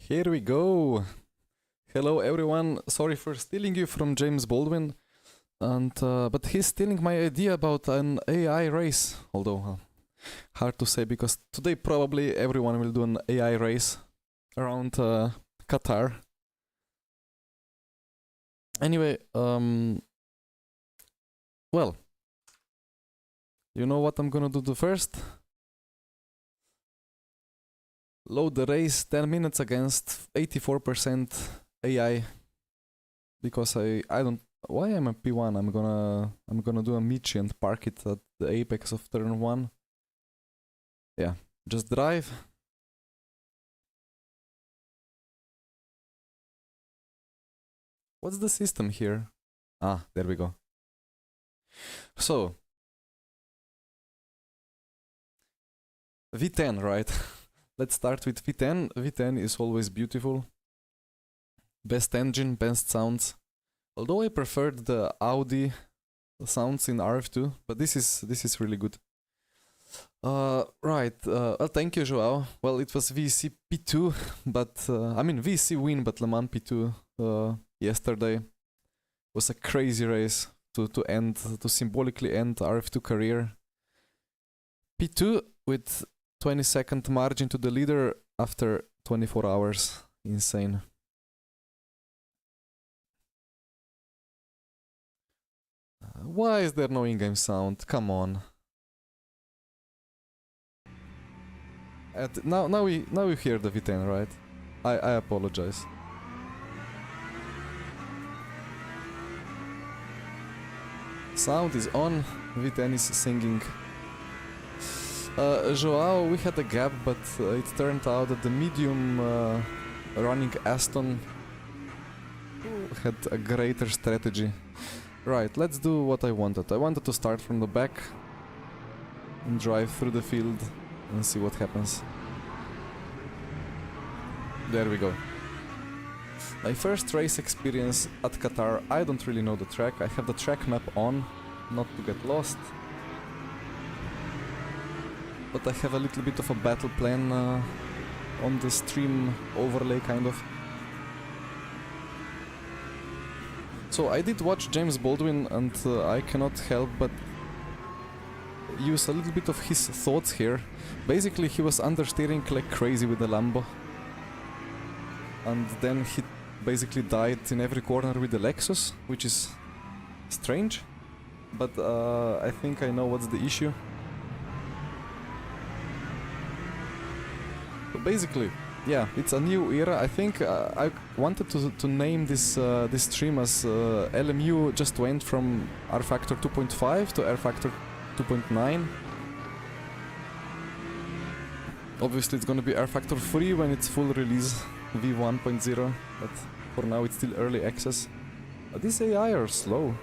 Here we go. Hello everyone. Sorry for stealing you from James Baldwin, and but he's stealing my idea about an AI race. Although hard to say because today probably everyone will do an AI race around Qatar. Anyway, well, you know what I'm gonna do first? Load the race 10 minutes against 84% AI, because I don't, why am I P1? I'm gonna do a Michi and park it at the apex of turn 1. Yeah, just drive. What's the system here? Ah, there we go. So V10, right? Let's start with V10. V10 is always beautiful. Best engine, best sounds. Although I preferred the Audi sounds in rF2, but this is really good. Right. Well, thank you, Joao. Well, it was VC P2, but I mean VC win, but Le Mans P2 yesterday was a crazy race to symbolically end rF2 career. P2 with 20-second margin to the leader after 24 hours. Insane. Why is there no in-game sound? Come on. Now we hear the V10, right? I apologize. Sound is on. V10 is singing. Joao, we had a gap, but it turned out that the medium running Aston had a greater strategy. Right, let's do what I wanted. I wanted to start from the back and drive through the field and see what happens. There we go. My first race experience at Qatar. I don't really know the track. I have the track map on, not to get lost. But I have a little bit of a battle plan on the stream overlay, kind of. So I did watch James Baldwin, and I cannot help but use a little bit of his thoughts here. Basically, he was understeering like crazy with the Lambo, and then he basically died in every corner with the Lexus, which is strange, but I think I know what's the issue. Basically, yeah, it's a new era. I think I wanted to name this stream as LMU just went from R factor 2.5 to R factor 2.9. Obviously it's gonna be R factor 3 when it's full release V1.0, but for now it's still early access. These AI are slow.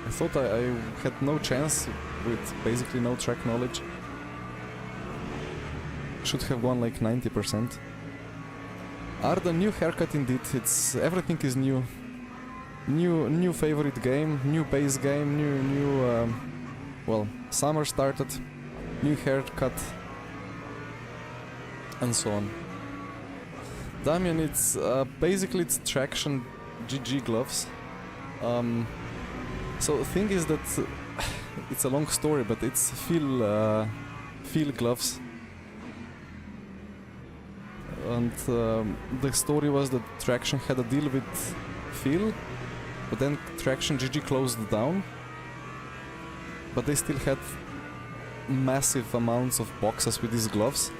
I thought I had no chance with basically no track knowledge. Should have gone like 90%. The new haircut indeed. It's everything is new. New favorite game, new base game, new well, summer started, new haircut, and so on. Damian, it's basically it's traction GG gloves. So the thing is that it's a long story, but it's feel gloves, and the story was that Traction had a deal with Feel, but then Traction GG closed down, but they still had massive amounts of boxes with these gloves.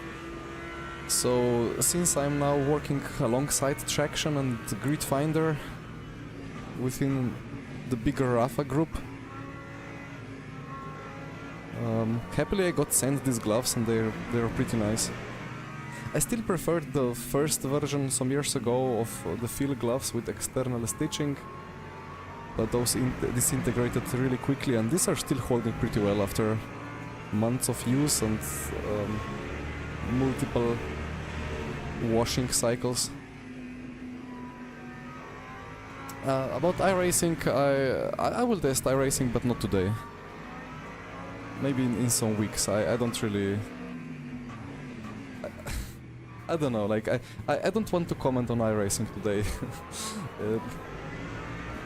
So since I'm now working alongside Traction and Grid Finder within the bigger Rafa group, happily I got sent these gloves, and they're pretty nice. I still preferred the first version some years ago of the Feel gloves with external stitching, but those disintegrated really quickly, and these are still holding pretty well after months of use and multiple washing cycles. About iRacing, I will test iRacing, but not today. maybe in some weeks. I don't really... I don't know, like, I don't want to comment on iRacing today.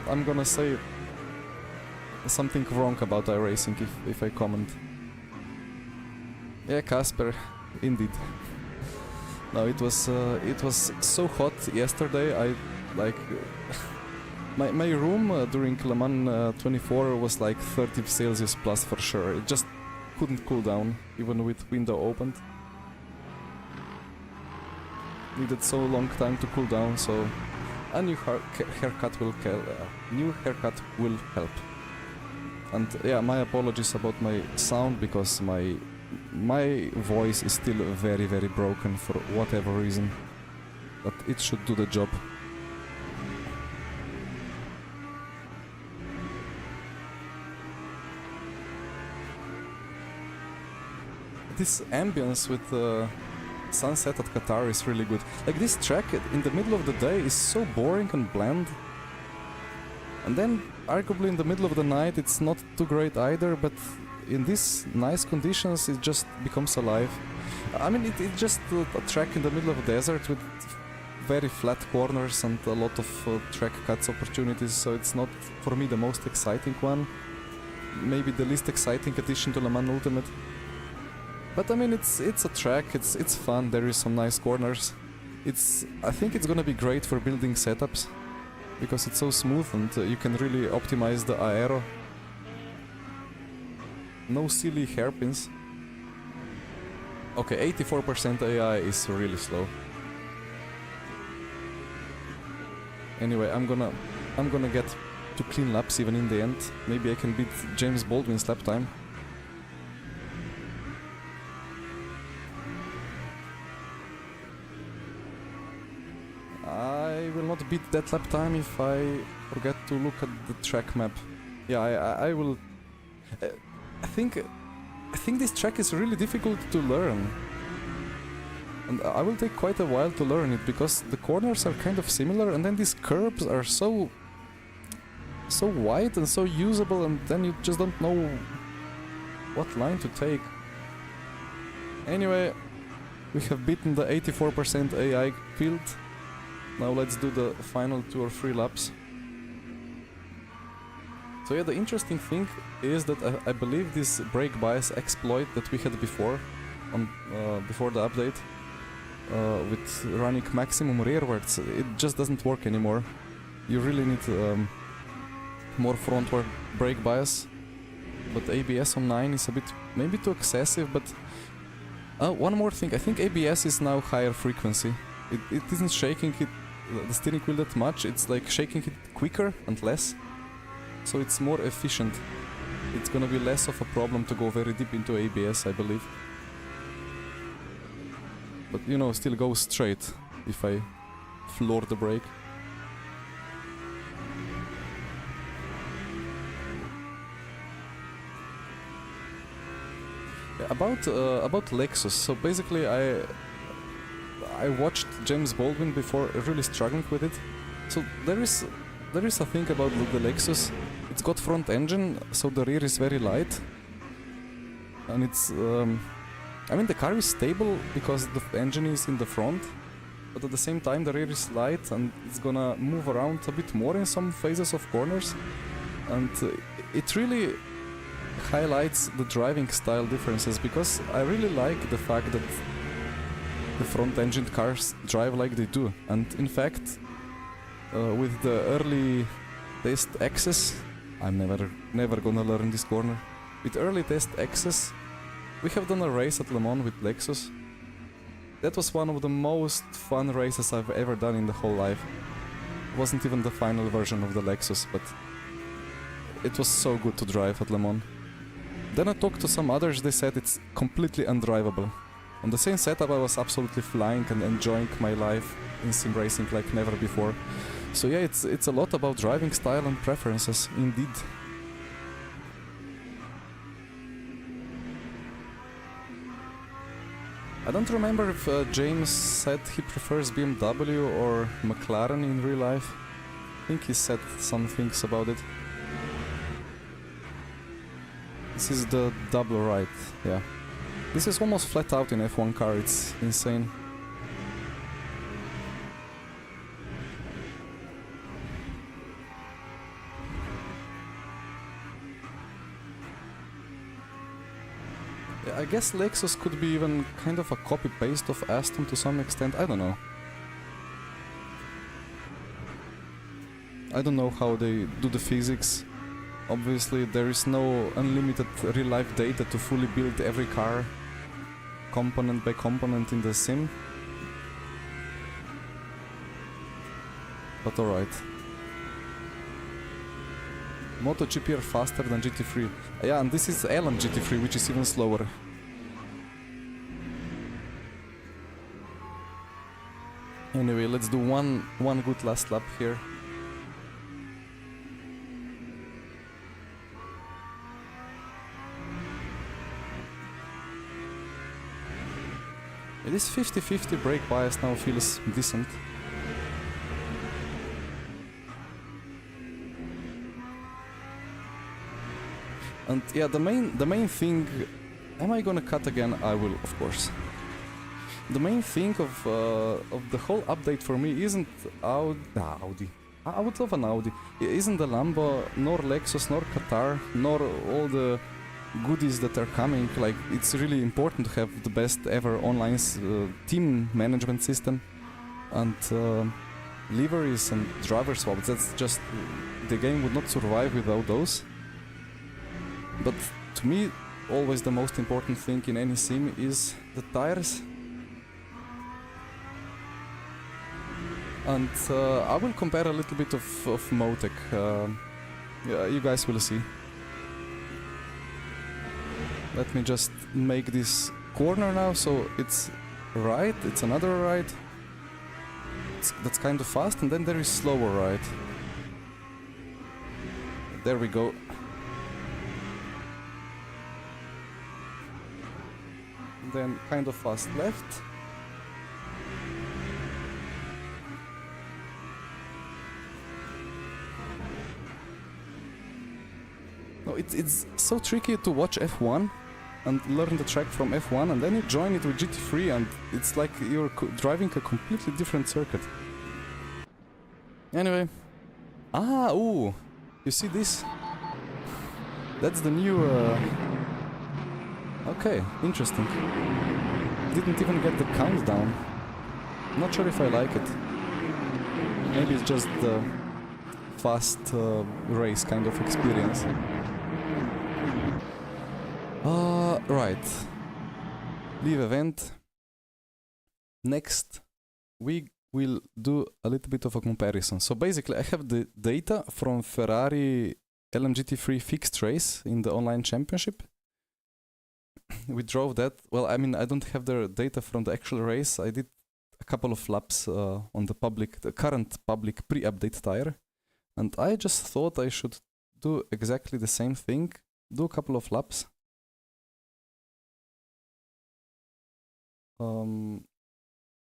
I'm gonna say something wrong about iRacing if I comment. Yeah, Casper, indeed. No, it was so hot yesterday. I like my room during Le Mans 24 was like 30 Celsius plus for sure. It just couldn't cool down even with window opened. Needed so long time to cool down, so a new haircut will help. And yeah, my apologies about my sound because my voice is still very broken for whatever reason, but it should do the job. This ambience with the sunset at Qatar is really good. Like, this track in the middle of the day is so boring and bland, and then arguably in the middle of the night it's not too great either, but in these nice conditions it just becomes alive. I mean, it's just a track in the middle of a desert with very flat corners and a lot of track cuts opportunities, so it's not for me the most exciting one. Maybe the least exciting addition to Le Mans Ultimate. But I mean, it's a track, it's fun, there is some nice corners. I think it's gonna be great for building setups, because it's so smooth and you can really optimize the aero. No silly hairpins. Okay, 84% AI is really slow. Anyway, I'm gonna get to clean laps even in the end. Maybe I can beat James Baldwin's lap time. I will not beat that lap time if I forget to look at the track map. Yeah, I will... I think this track is really difficult to learn. And I will take quite a while to learn it, because the corners are kind of similar, and then these curbs are so wide and so usable, and then you just don't know what line to take. Anyway, we have beaten the 84% AI field. Now let's do the final 2 or 3 laps. So yeah, the interesting thing is that I believe this brake bias exploit that we had before, before the update, with running maximum rearwards, it just doesn't work anymore. You really need more frontward brake bias, but ABS on 9 is a bit maybe too excessive. But one more thing, I think ABS is now higher frequency. It isn't shaking the steering wheel that much, it's like shaking it quicker and less. So it's more efficient. It's gonna be less of a problem to go very deep into ABS, I believe. But you know, still go straight if I floor the brake. Yeah, about Lexus. So basically, I watched James Baldwin before, really struggling with it. So there is a thing about the Lexus. It's got front engine, so the rear is very light, and it's I mean, the car is stable because the engine is in the front, but at the same time the rear is light and it's gonna move around a bit more in some phases of corners, and it really highlights the driving style differences, because I really like the fact that the front-engined cars drive like they do. And in fact, with the early test access, I'm never gonna learn this corner. With early test access, we have done a race at Le Mans with Lexus. That was one of the most fun races I've ever done in the whole life. It wasn't even the final version of the Lexus, but it was so good to drive at Le Mans. Then I talked to some others, they said it's completely undrivable. On the same setup I was absolutely flying and enjoying my life in sim racing like never before. So yeah, it's a lot about driving style and preferences, indeed. I don't remember if James said he prefers BMW or McLaren in real life. I think he said some things about it. This is the double right, yeah. This is almost flat out in F1 car, it's insane. Yeah, I guess Lexus could be even kind of a copy-paste of Aston to some extent, I don't know. I don't know how they do the physics. Obviously there is no unlimited real-life data to fully build every car component by component in the sim. But alright. MotoGP are faster than GT3. Yeah, and this is LM GT3, which is even slower. Anyway, let's do one good last lap here. This 50-50 brake bias now feels decent. And yeah, the main thing, am I gonna cut again? I will, of course. The main thing of the whole update for me isn't Audi. I would love an Audi. It isn't the Lambo, nor Lexus, nor Qatar, nor all the goodies that are coming. Like, it's really important to have the best ever online team management system and liveries and driver swaps. That's just, the game would not survive without those. But to me, always the most important thing in any sim is the tires. And I will compare a little bit of Motech. Yeah, you guys will see. Let me just make this corner now, so it's right, it's another right. That's kind of fast, and then there is slower right. There we go. Then kind of fast left. No, it's so tricky to watch F1 and learn the track from F1, and then you join it with GT3 and it's like you're driving a completely different circuit. Anyway. Ah, ooh! You see this? That's the new... Okay, interesting. Didn't even get the countdown. Not sure if I like it. Maybe it's just the fast race kind of experience. Right. Leave event. Next, we will do a little bit of a comparison. So basically, I have the data from Ferrari LMGT3 fixed race in the online championship. We drove that. Well, I mean, I don't have the data from the actual race. I did a couple of laps on the current public pre-update tire. And I just thought I should do exactly the same thing. Do a couple of laps.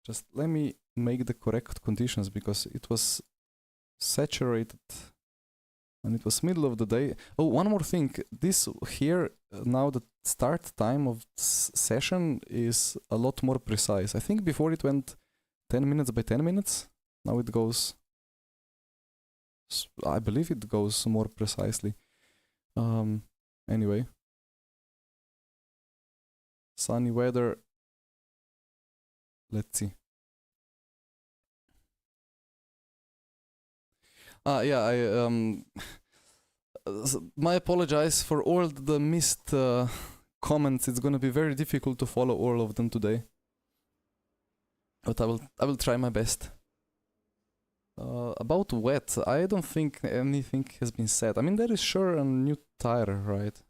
Just let me make the correct conditions because it was saturated and it was middle of the day. Oh, one more thing. This here, now the start time of session is a lot more precise. I think before it went 10 minutes by 10 minutes. Now it goes... I believe it goes more precisely. Anyway. Sunny weather. Let's see. Yeah, my apologize for all the missed comments. It's gonna be very difficult to follow all of them today. But I will try my best. About wet, I don't think anything has been said. I mean, there is sure a new tire, right?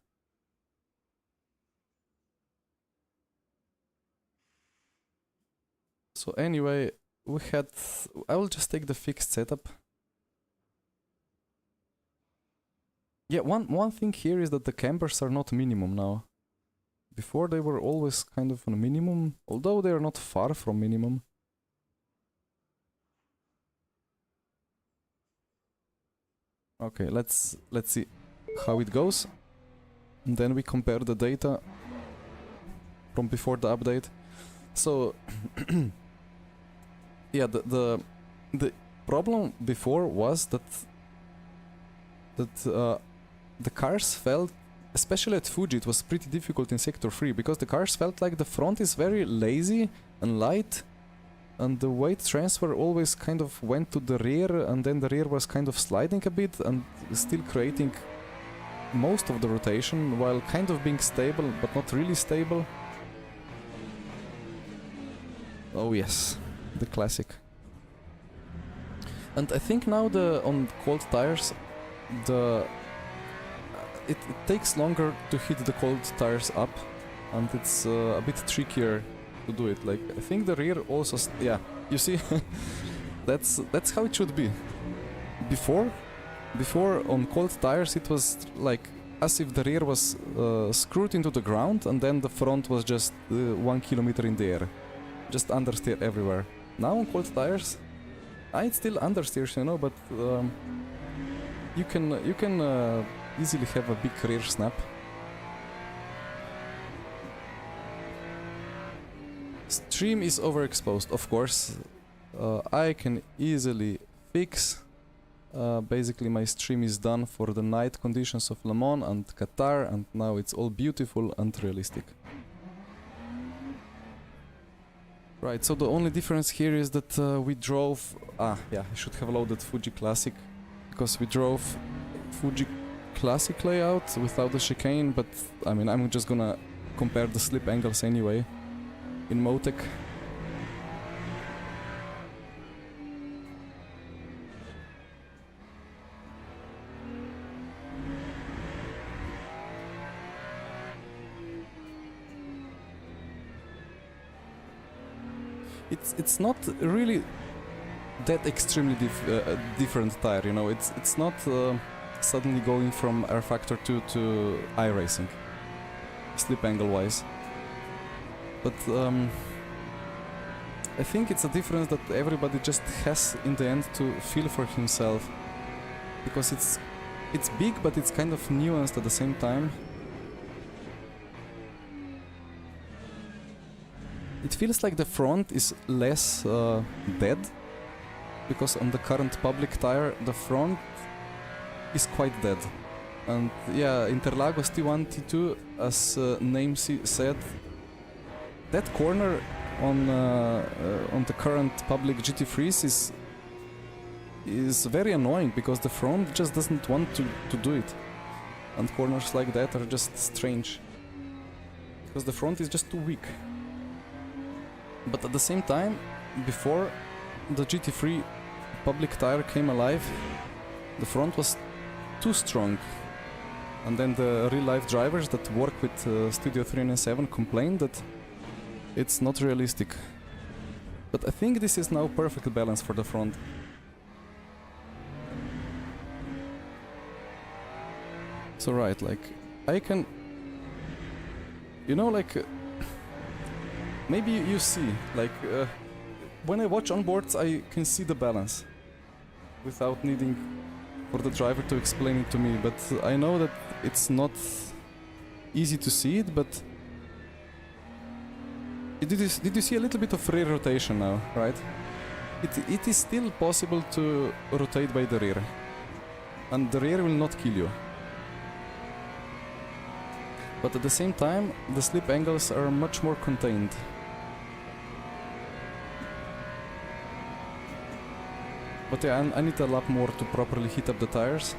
So anyway, I will just take the fixed setup. Yeah, one thing here is that the cambers are not minimum now. Before they were always kind of on a minimum, although they are not far from minimum. Okay, let's see how it goes. And then we compare the data from before the update. So yeah, the problem before was that the cars felt, especially at Fuji, it was pretty difficult in Sector 3 because the cars felt like the front is very lazy and light, and the weight transfer always kind of went to the rear, and then the rear was kind of sliding a bit and still creating most of the rotation while kind of being stable but not really stable. Oh yes, the classic. And I think now on cold tires it takes longer to hit the cold tires up, and it's a bit trickier to do it. Like, I think the rear also yeah, you see, that's how it should be. Before on cold tires it was like as if the rear was screwed into the ground and then the front was just 1 kilometer in the air, just understeer everywhere. Now on cold tires, it's still understeers, you know, but you can easily have a big rear snap. Stream is overexposed, of course. I can easily fix. Basically my stream is done for the night conditions of Le Mans and Qatar, and now it's all beautiful and realistic. Right, so the only difference here is that we drove... yeah, I should have loaded Fuji Classic, because we drove Fuji Classic layout without the chicane, but I mean, I'm just gonna compare the slip angles anyway in Motech. It's not really that extremely different tire, you know. It's not suddenly going from rFactor 2 to iRacing, slip angle wise. But I think it's a difference that everybody just has in the end to feel for himself, because it's big, but it's kind of nuanced at the same time. It feels like the front is less dead, because on the current public tire the front is quite dead. And yeah, Interlagos T1, T2, as name said, that corner on the current public GT3s is very annoying, because the front just doesn't want to do it. And corners like that are just strange, because the front is just too weak. But at the same time, before the GT3 public tire came alive, the front was too strong. And then the real-life drivers that work with Studio 397 complained that it's not realistic. But I think this is now perfect balance for the front. So right, like, I can... You know, like... maybe you see, like, when I watch onboards I can see the balance without needing for the driver to explain it to me, but I know that it's not easy to see it. But did you see a little bit of rear rotation now, right? It is still possible to rotate by the rear, and the rear will not kill you. But at the same time, the slip angles are much more contained. But yeah, I need a lap more to properly heat up the tires.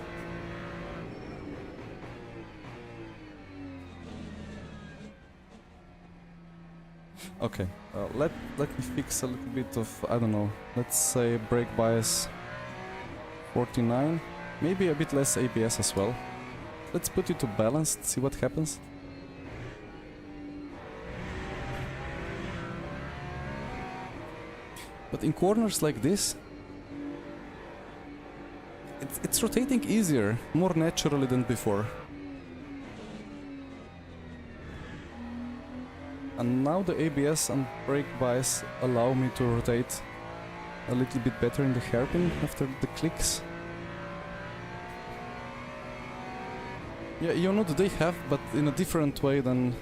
Okay, let me fix a little bit of, I don't know, let's say brake bias 49, maybe a bit less ABS as well. Let's put it to balanced, see what happens. But in corners like this, it's rotating easier, more naturally than before. And now the ABS and brake bias allow me to rotate a little bit better in the hairpin after the clicks. Yeah, you know they have, but in a different way than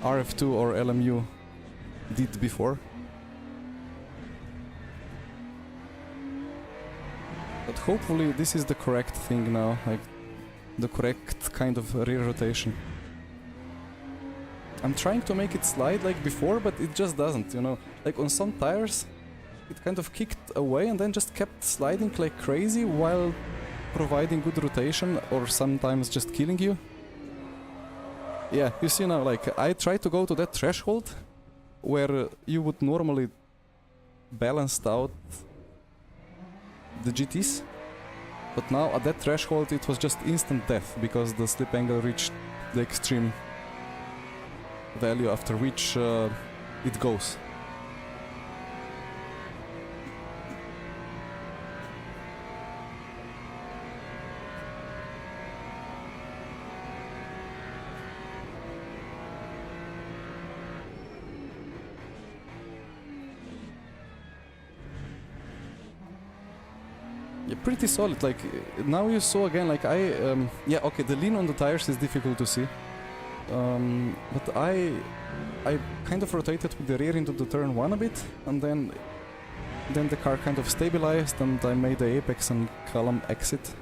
rF2 or LMU did before. But hopefully this is the correct thing now, like the correct kind of rear rotation. I'm trying to make it slide like before, but it just doesn't, you know. Like on some tires, it kind of kicked away and then just kept sliding like crazy while providing good rotation, or sometimes just killing you. Yeah, you see now, like I try to go to that threshold where you would normally balance out the GTs, but now at that threshold it was just instant death because the slip angle reached the extreme value after which it goes. Yeah, pretty solid. Like now you saw again, like yeah, okay, the lean on the tires is difficult to see. But I kind of rotated with the rear into the turn 1 a bit, and then the car kind of stabilized and I made the apex and column exit.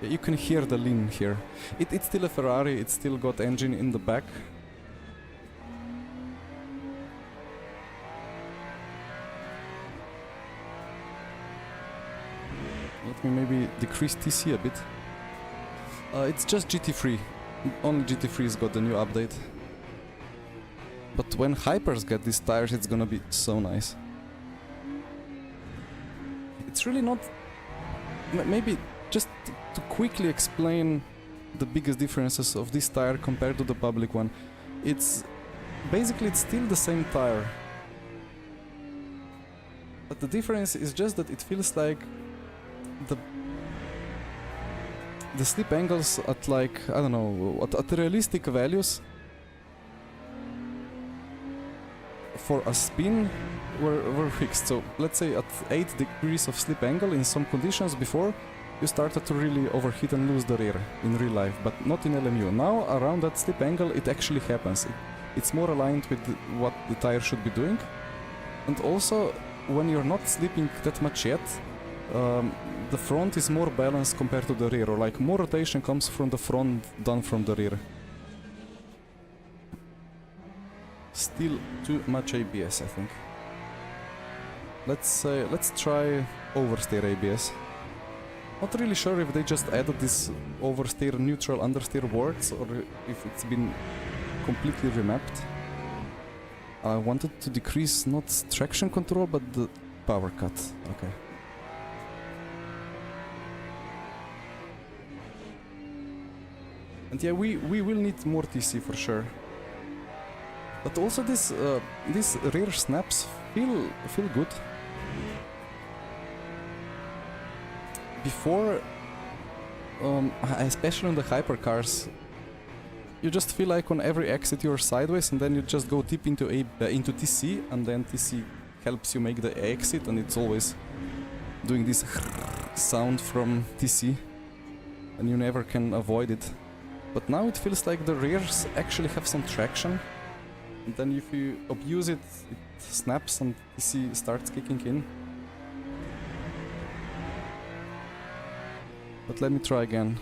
Yeah, you can hear the lean here. It's still a Ferrari, it's still got engine in the back. Let me maybe decrease TC a bit. It's just GT3. Only GT3's got the new update. But when Hypers get these tires, it's gonna be so nice. It's really not... Maybe just to quickly explain the biggest differences of this tire compared to the public one. It's... Basically it's still the same tire. But the difference is just that it feels like the slip angles at like, I don't know, at realistic values for a spin were fixed. So let's say at 8 degrees of slip angle in some conditions before, you started to really overheat and lose the rear in real life, but not in LMU. Now around that slip angle it actually happens. It's more aligned with what the tire should be doing. And also when you're not slipping that much yet, the front is more balanced compared to the rear, or like more rotation comes from the front than from the rear. Still too much ABS, I think. Let's try oversteer ABS. Not really sure if they just added this oversteer, neutral, understeer words, or if it's been completely remapped. I wanted to decrease not traction control, but the power cut. Okay. And yeah, we will need more TC for sure. But also these rear snaps feel good. Before, especially on the hypercars, you just feel like on every exit you're sideways, and then you just go deep into TC, and then TC helps you make the exit, and it's always doing this sound from TC, and you never can avoid it. But now it feels like the rears actually have some traction, and then if you abuse it, it snaps and TC starts kicking in. But let me try again.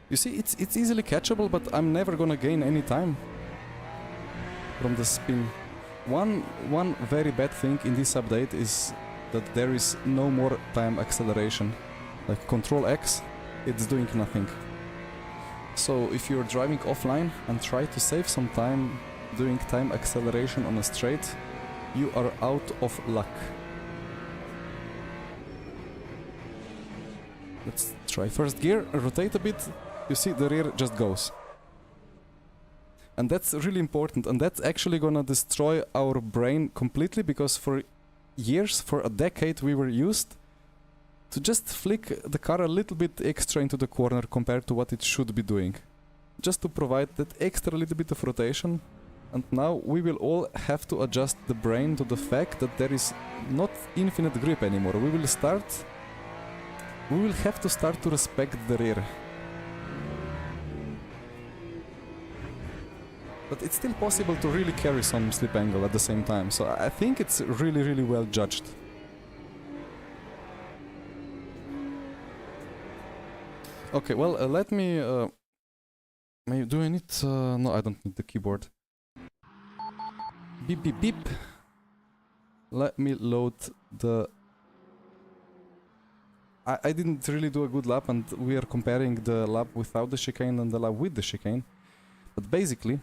You see, it's easily catchable, but I'm never gonna gain any time from the spin. One very bad thing in this update is that there is no more time acceleration. Like Control X, it's doing nothing. So if you're driving offline and try to save some time doing time acceleration on a straight, you are out of luck. Let's try first gear, rotate a bit, you see the rear just goes. And that's really important, and that's actually gonna destroy our brain completely, because for years, for a decade, we were used to just flick the car a little bit extra into the corner compared to what it should be doing. Just to provide that extra little bit of rotation. And now we will all have to adjust the brain to the fact that there is not infinite grip anymore. We will start we will have to start to respect the rear. But it's still possible to really carry some slip angle at the same time, so I think it's really, really well judged. Okay, well, let me... maybe do I need... no, I don't need the keyboard. Beep, beep, beep. Let me load the... I didn't really do a good lap, and we are comparing the lap without the chicane and the lap with the chicane. But basically...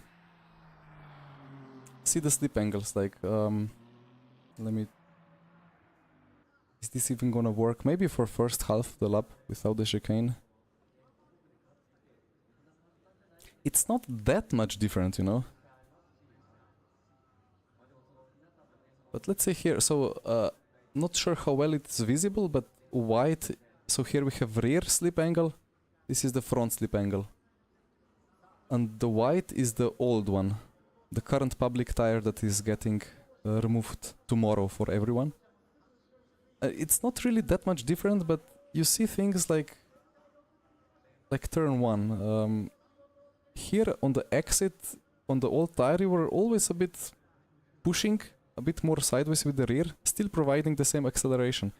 see the slip angles, like... let me... is this even gonna work? Maybe for first half the lap without the chicane. It's not that much different, you know? But let's say here, so, not sure how well it's visible, but white, so here we have rear slip angle, this is the front slip angle. And the white is the old one, the current public tire that is getting removed tomorrow for everyone. It's not really that much different, but you see things like turn 1. Here on the exit, on the old tire, you were always a bit pushing a bit more sideways with the rear, still providing the same acceleration.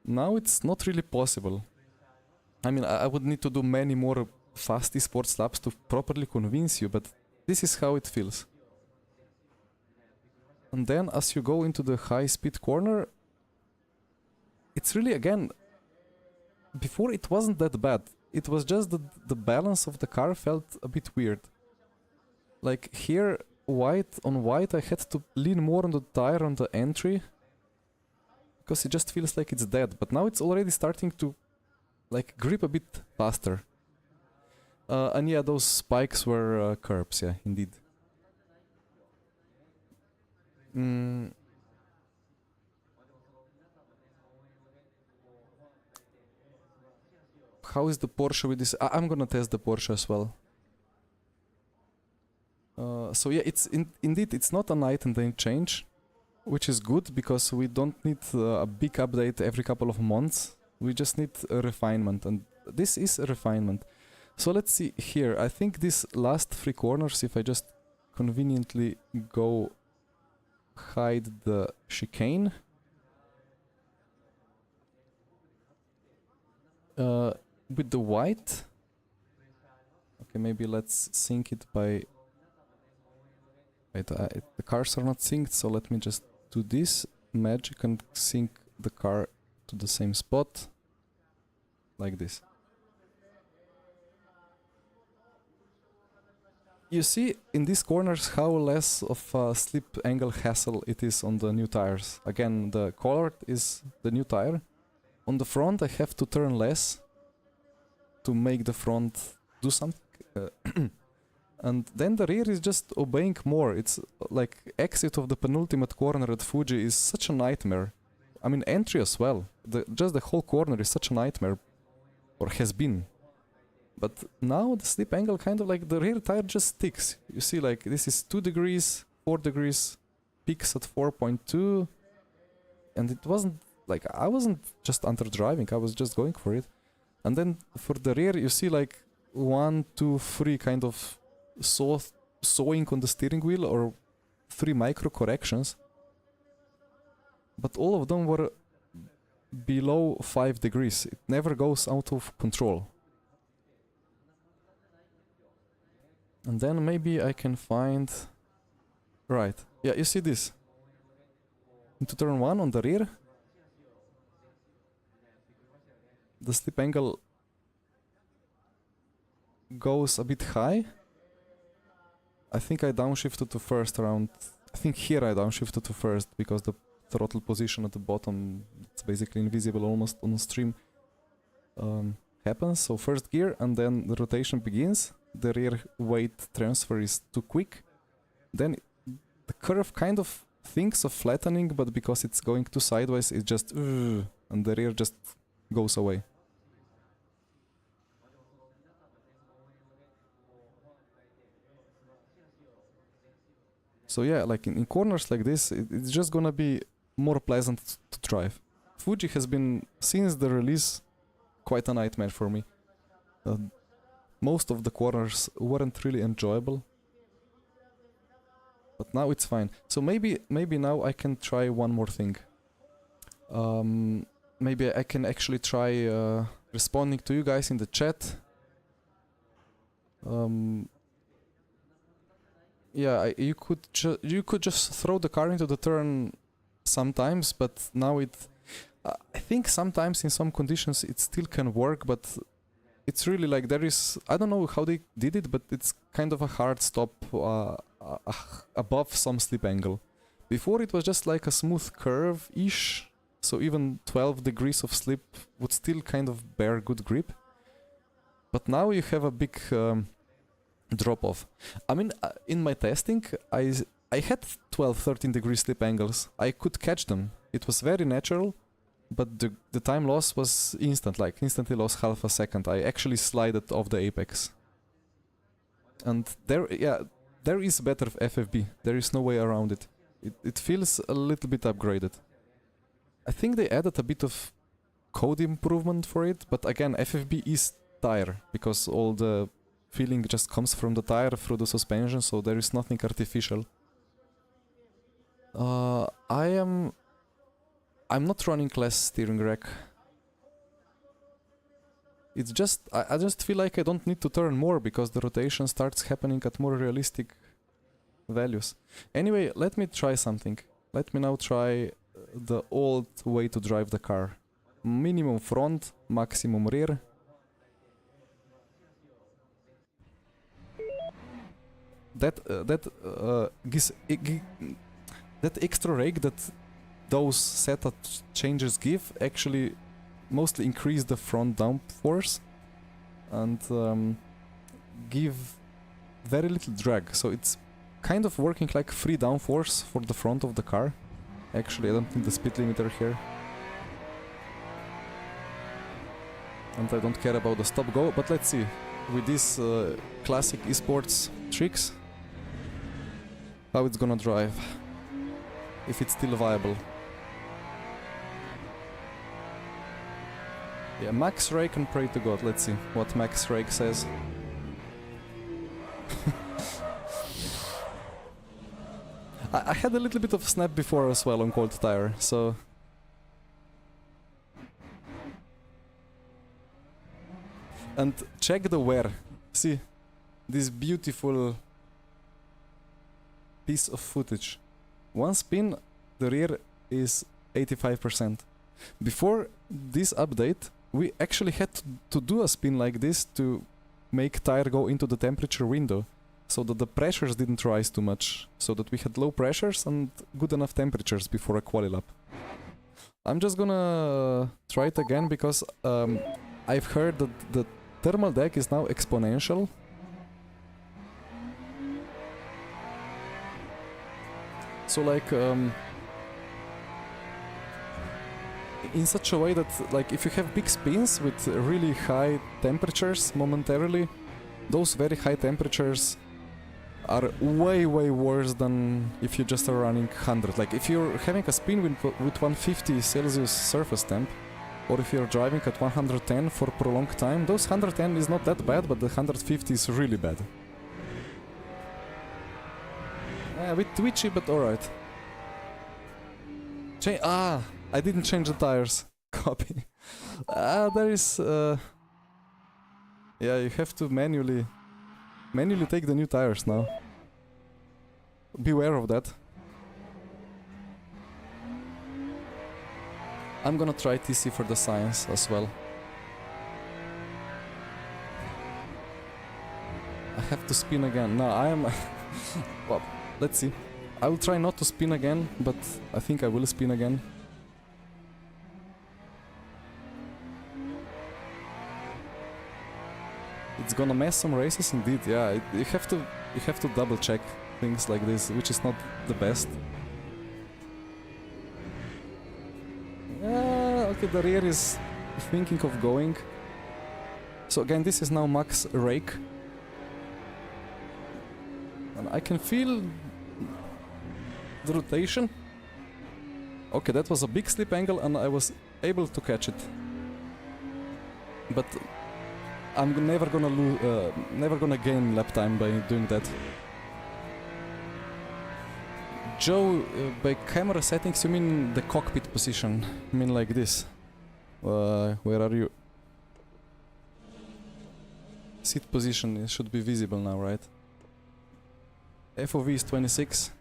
Now it's not really possible. I mean, I would need to do many more fast esports laps to properly convince you, but this is how it feels. And then as you go into the high speed corner, it's really, again, before it wasn't that bad. It was just that the balance of the car felt a bit weird. Like here, white on white, I had to lean more on the tire on the entry, because it just feels like it's dead. But now it's already starting to like grip a bit faster. And yeah, those spikes were curbs, yeah, indeed. How is the Porsche with this? I'm gonna test the Porsche as well. So yeah, it's indeed it's not a night and day change, which is good because we don't need a big update every couple of months. We just need a refinement, and this is a refinement. So let's see here. I think these last 3 corners, if I just conveniently go hide the chicane. With the white. Okay, maybe let's sync it by... Wait, the cars are not synced, so let me just do this magic and sync the car to the same spot. Like this. You see in these corners how less of a slip angle hassle it is on the new tires. Again, the colored is the new tire. On the front I have to turn less to make the front do something. And then the rear is just obeying more. It's like exit of the penultimate corner at Fuji is such a nightmare. I mean entry as well. Just the whole corner is such a nightmare. Or has been. But now the slip angle kind of like the rear tire just sticks. You see like this is 2 degrees, 4 degrees, peaks at 4.2. And it wasn't like, I wasn't just under driving, I was just going for it. And then for the rear you see like 1, 2, 3 kind of sawing on the steering wheel or 3 micro corrections. But all of them were below 5 degrees. It never goes out of control. And then maybe I can find... Right, yeah, you see this. Into turn 1 on the rear. The slip angle goes a bit high. I think I downshifted to first around... I think here I downshifted to first because the throttle position at the bottom, it's basically invisible almost on stream, happens. So first gear and then the rotation begins. The rear weight transfer is too quick. Then the curve kind of thinks of flattening, but because it's going too sideways, it just... and the rear just goes away. So yeah, like in corners like this, it's just gonna be more pleasant to drive. Fuji has been, since the release quite a nightmare for me. Most of the corners weren't really enjoyable. But now it's fine. So maybe now I can try one more thing. Maybe I can actually try responding to you guys in the chat. Yeah, you could just throw the car into the turn sometimes, but now I think sometimes in some conditions it still can work, but it's really like there is, I don't know how they did it, but it's kind of a hard stop above some slip angle. Before it was just like a smooth curve-ish, so even 12 degrees of slip would still kind of bear good grip. But now you have a big drop-off. I mean, in my testing, I had 12-13 degree slip angles. I could catch them. It was very natural, but the time loss was instant, like instantly lost half a second. I actually slided off the apex. And there is better FFB. There is no way around it. It feels a little bit upgraded. I think they added a bit of code improvement for it, but again, FFB is tyre, because all the feeling just comes from the tyre through the suspension, so there is nothing artificial. I'm not running less steering rack. It's just, I just feel like I don't need to turn more because the rotation starts happening at more realistic values. Anyway, let me try something. Let me now try the old way to drive the car. Minimum front, maximum rear. That extra rake that those setup changes give actually mostly increase the front downforce and give very little drag, so it's kind of working like free downforce for the front of the car. Actually, I don't need the speed limiter here, and I don't care about the stop-go, but let's see with these classic esports tricks how it's gonna drive, if it's still viable. Yeah, max rake and pray to God. Let's see what max rake says. I had a little bit of snap before as well on cold tire, so... And check the wear. See, this beautiful piece of footage. One spin, the rear is 85%. Before this update, we actually had to do a spin like this to make tire go into the temperature window, so that the pressures didn't rise too much, so that we had low pressures and good enough temperatures before a quali lap. I'm just gonna try it again because I've heard that the thermal deck is now exponential. So like in such a way that like if you have big spins with really high temperatures momentarily, those very high temperatures are way worse than if you just are running 100. Like if you're having a spin with 150 Celsius surface temp, or if you're driving at 110 for prolonged time, those 110 is not that bad, but the 150 is really bad. A bit twitchy, but alright. I didn't change the tires. Copy. There is... yeah, you have to manually take the new tires now. Beware of that. I'm gonna try TC for the science as well. I have to spin again. No, I am... well, let's see. I will try not to spin again, but I think I will spin again. It's gonna mess some races indeed, yeah. You have to double check things like this, which is not the best. Okay, the rear is thinking of going. So again, this is now max rake. And I can feel the rotation. Okay, that was a big slip angle and I was able to catch it. But I'm never gonna gain lap time by doing that. Joe, by camera settings you mean the cockpit position? You mean like this? Where are you? Seat position should be visible now, right? FOV is 26.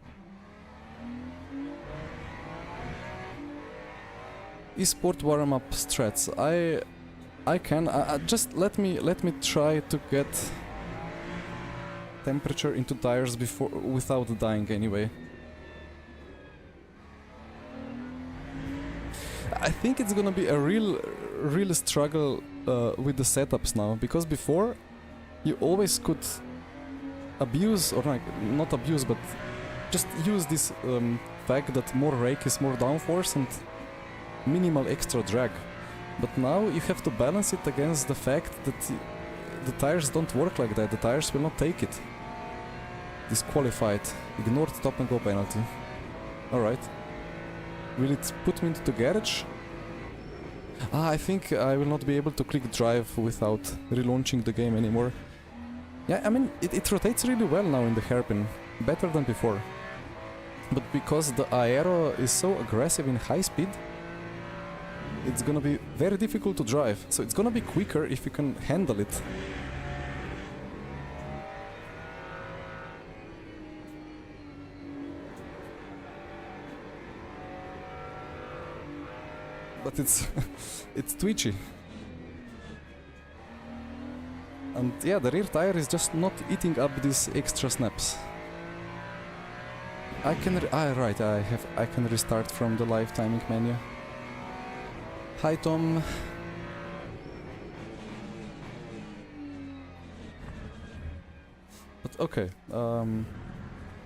Esport warm-up strats. I can just let me try to get temperature into tires before without dying anyway. I think it's gonna be a real struggle with the setups now, because before you always could abuse, or like not abuse, but just use this fact that more rake is more downforce and minimal extra drag. But now you have to balance it against the fact that the tires don't work like that. The tires will not take it. Disqualified. Ignored stop and go penalty. Alright. Will it put me into the garage? I think I will not be able to click drive without relaunching the game anymore. Yeah, I mean, it rotates really well now in the hairpin. Better than before. But because the aero is so aggressive in high speed, it's gonna be very difficult to drive. So it's gonna be quicker if you can handle it. But it's it's twitchy. And yeah, the rear tire is just not eating up these extra snaps. I can I can restart from the live timing menu. Hi Tom. But okay,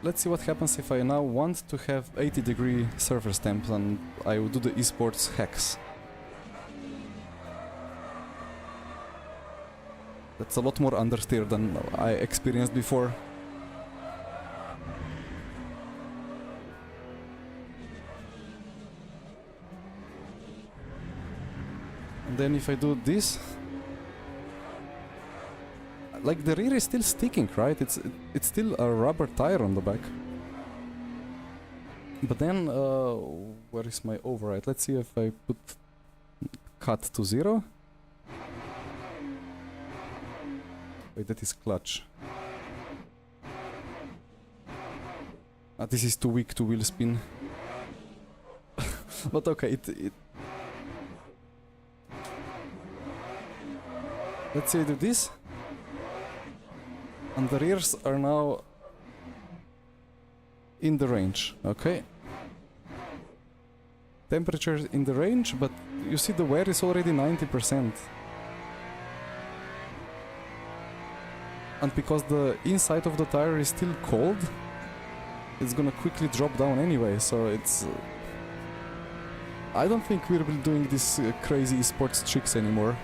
let's see what happens if I now want to have 80-degree surface temp and I will do the esports hacks. That's a lot more understeer than I experienced before. And then if I do this, like the rear is still sticking, right? It's still a rubber tire on the back. But then, where is my override? Let's see if I put cut to 0. Wait, that is clutch. This is too weak to wheel spin. But okay, it let's say I do this. And the rears are now in the range, okay? Temperature in the range, but you see the wear is already 90%. And because the inside of the tire is still cold, it's gonna quickly drop down anyway, so it's... I don't think we'll be doing these crazy esports tricks anymore.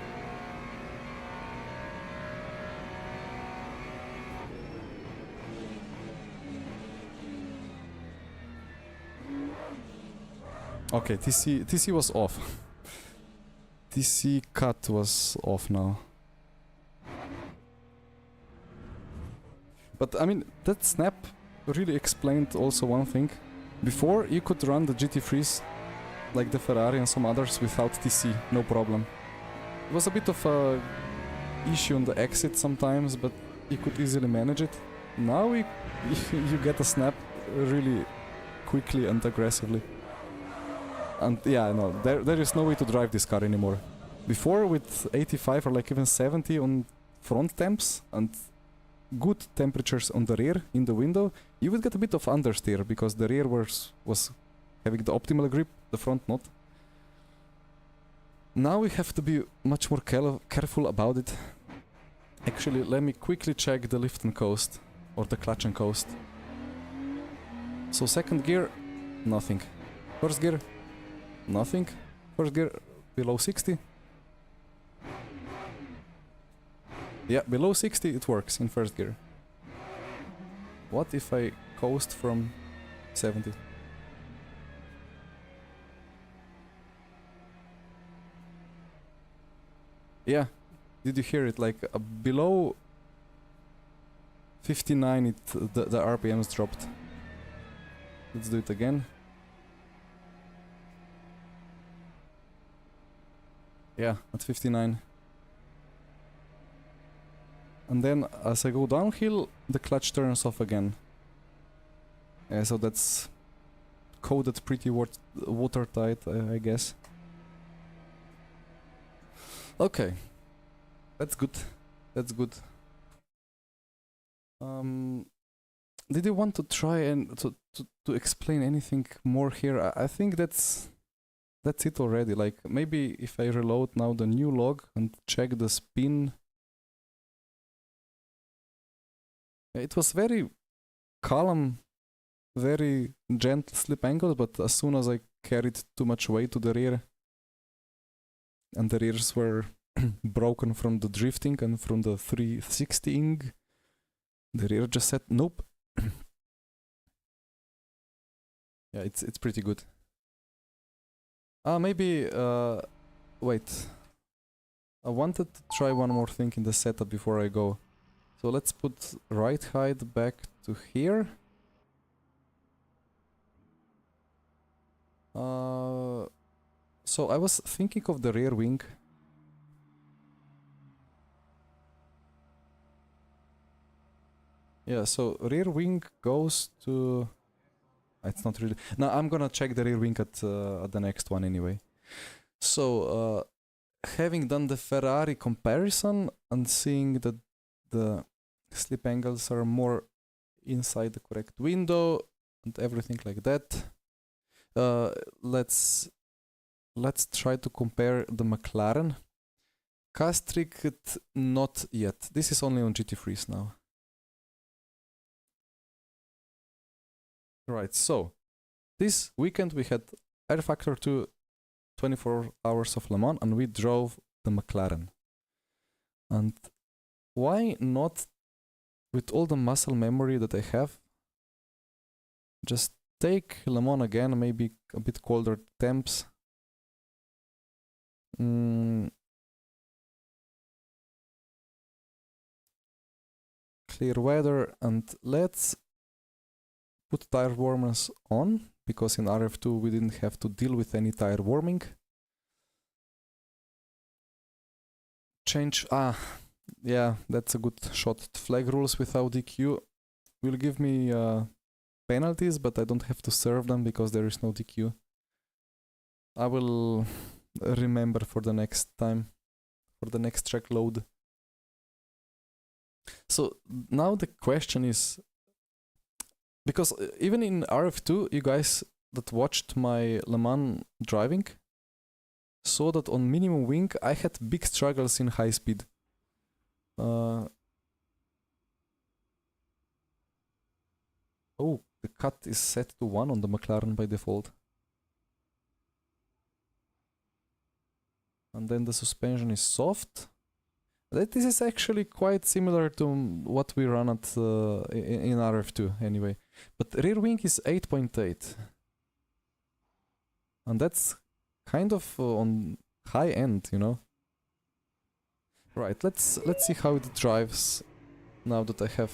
Okay, TC was off. TC cut was off now. But I mean, that snap really explained also one thing. Before, you could run the GT3s like the Ferrari and some others without TC, no problem. It was a bit of a issue on the exit sometimes, but you could easily manage it. Now you get a snap really quickly and aggressively. And yeah, no, there is no way to drive this car anymore. Before, with 85 or like even 70 on front temps and good temperatures on the rear in the window, you would get a bit of understeer because the rear was having the optimal grip, the front not. Now we have to be much more careful about it. Actually, let me quickly check the lift and coast, or the clutch and coast. So second gear, nothing. First gear, nothing. First gear, below 60. Yeah, below 60 it works in first gear. What if I coast from 70? Yeah, Did you hear it? Like below 59 the RPMs dropped. Let's do it again. Yeah, at 59. And then as I go downhill, the clutch turns off again. Yeah, so that's coded pretty watertight, I guess. Okay, that's good. That's good. Did you want to try and to explain anything more here? I think that's it already. Like maybe if I reload now the new log and check the spin. It was very calm, very gentle slip angle, but as soon as I carried too much weight to the rear and the rears were broken from the drifting and from the 360ing, the rear just said nope. Yeah, it's pretty good. Maybe wait. I wanted to try one more thing in the setup before I go. So let's put right height back to here. So I was thinking of the rear wing. Yeah, so rear wing goes to... It's not really... No, I'm gonna check the rear wing at the next one anyway. So, having done the Ferrari comparison and seeing that the slip angles are more inside the correct window and everything like that, let's try to compare the McLaren. Castrict, not yet. This is only on GT3s now. Right, so this weekend we had Air Factor 2 24 hours of Le Mans and we drove the McLaren. And why not, with all the muscle memory that I have, just take Le Mans again, maybe a bit colder temps. Clear weather, and let's put tire warmers on, because in rF2 we didn't have to deal with any tire warming. Change, yeah, that's a good shot. Flag rules without DQ will give me penalties, but I don't have to serve them because there is no DQ. I will remember for the next time, for the next track load. So now the question is, because even in rF2, you guys that watched my Le Mans driving saw that on minimum wing I had big struggles in high speed. Oh, the cut is set to 1 on the McLaren by default. And then the suspension is soft. This is actually quite similar to what we run at in rF2 anyway. But rear wing is 8.8. And that's kind of on high end, you know. Right, let's see how it drives now that I have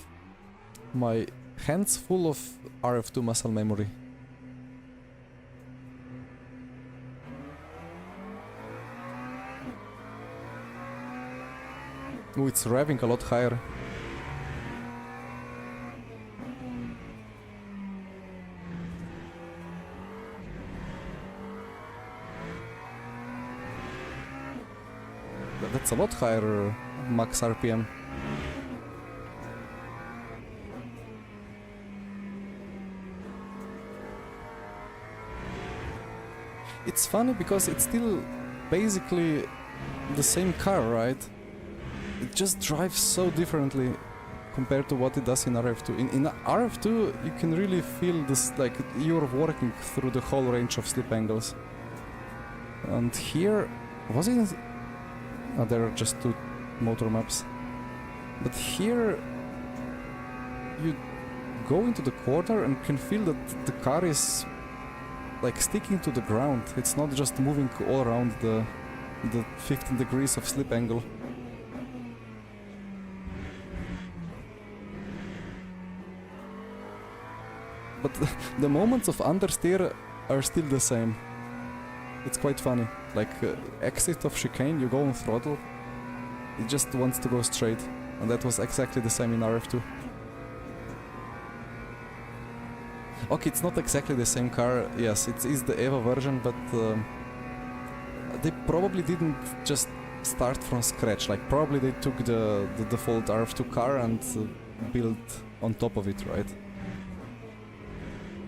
my hands full of rF2 muscle memory. Oh, it's revving a lot higher. That's a lot higher max RPM. It's funny because it's still basically the same car, right? It just drives so differently compared to what it does in rF2. In rF2, you can really feel this, like you're working through the whole range of slip angles. And here, was it? Oh, there are just 2 motor maps. But here, you go into the corner and can feel that the car is like sticking to the ground. It's not just moving all around the 15 degrees of slip angle. but the moments of understeer are still the same. It's quite funny. Like exit of chicane, you go on throttle, it just wants to go straight, and that was exactly the same in rF2. Okay, it's not exactly the same car, yes, it is the EVA version, but they probably didn't just start from scratch, like probably they took the default rF2 car and built on top of it, right?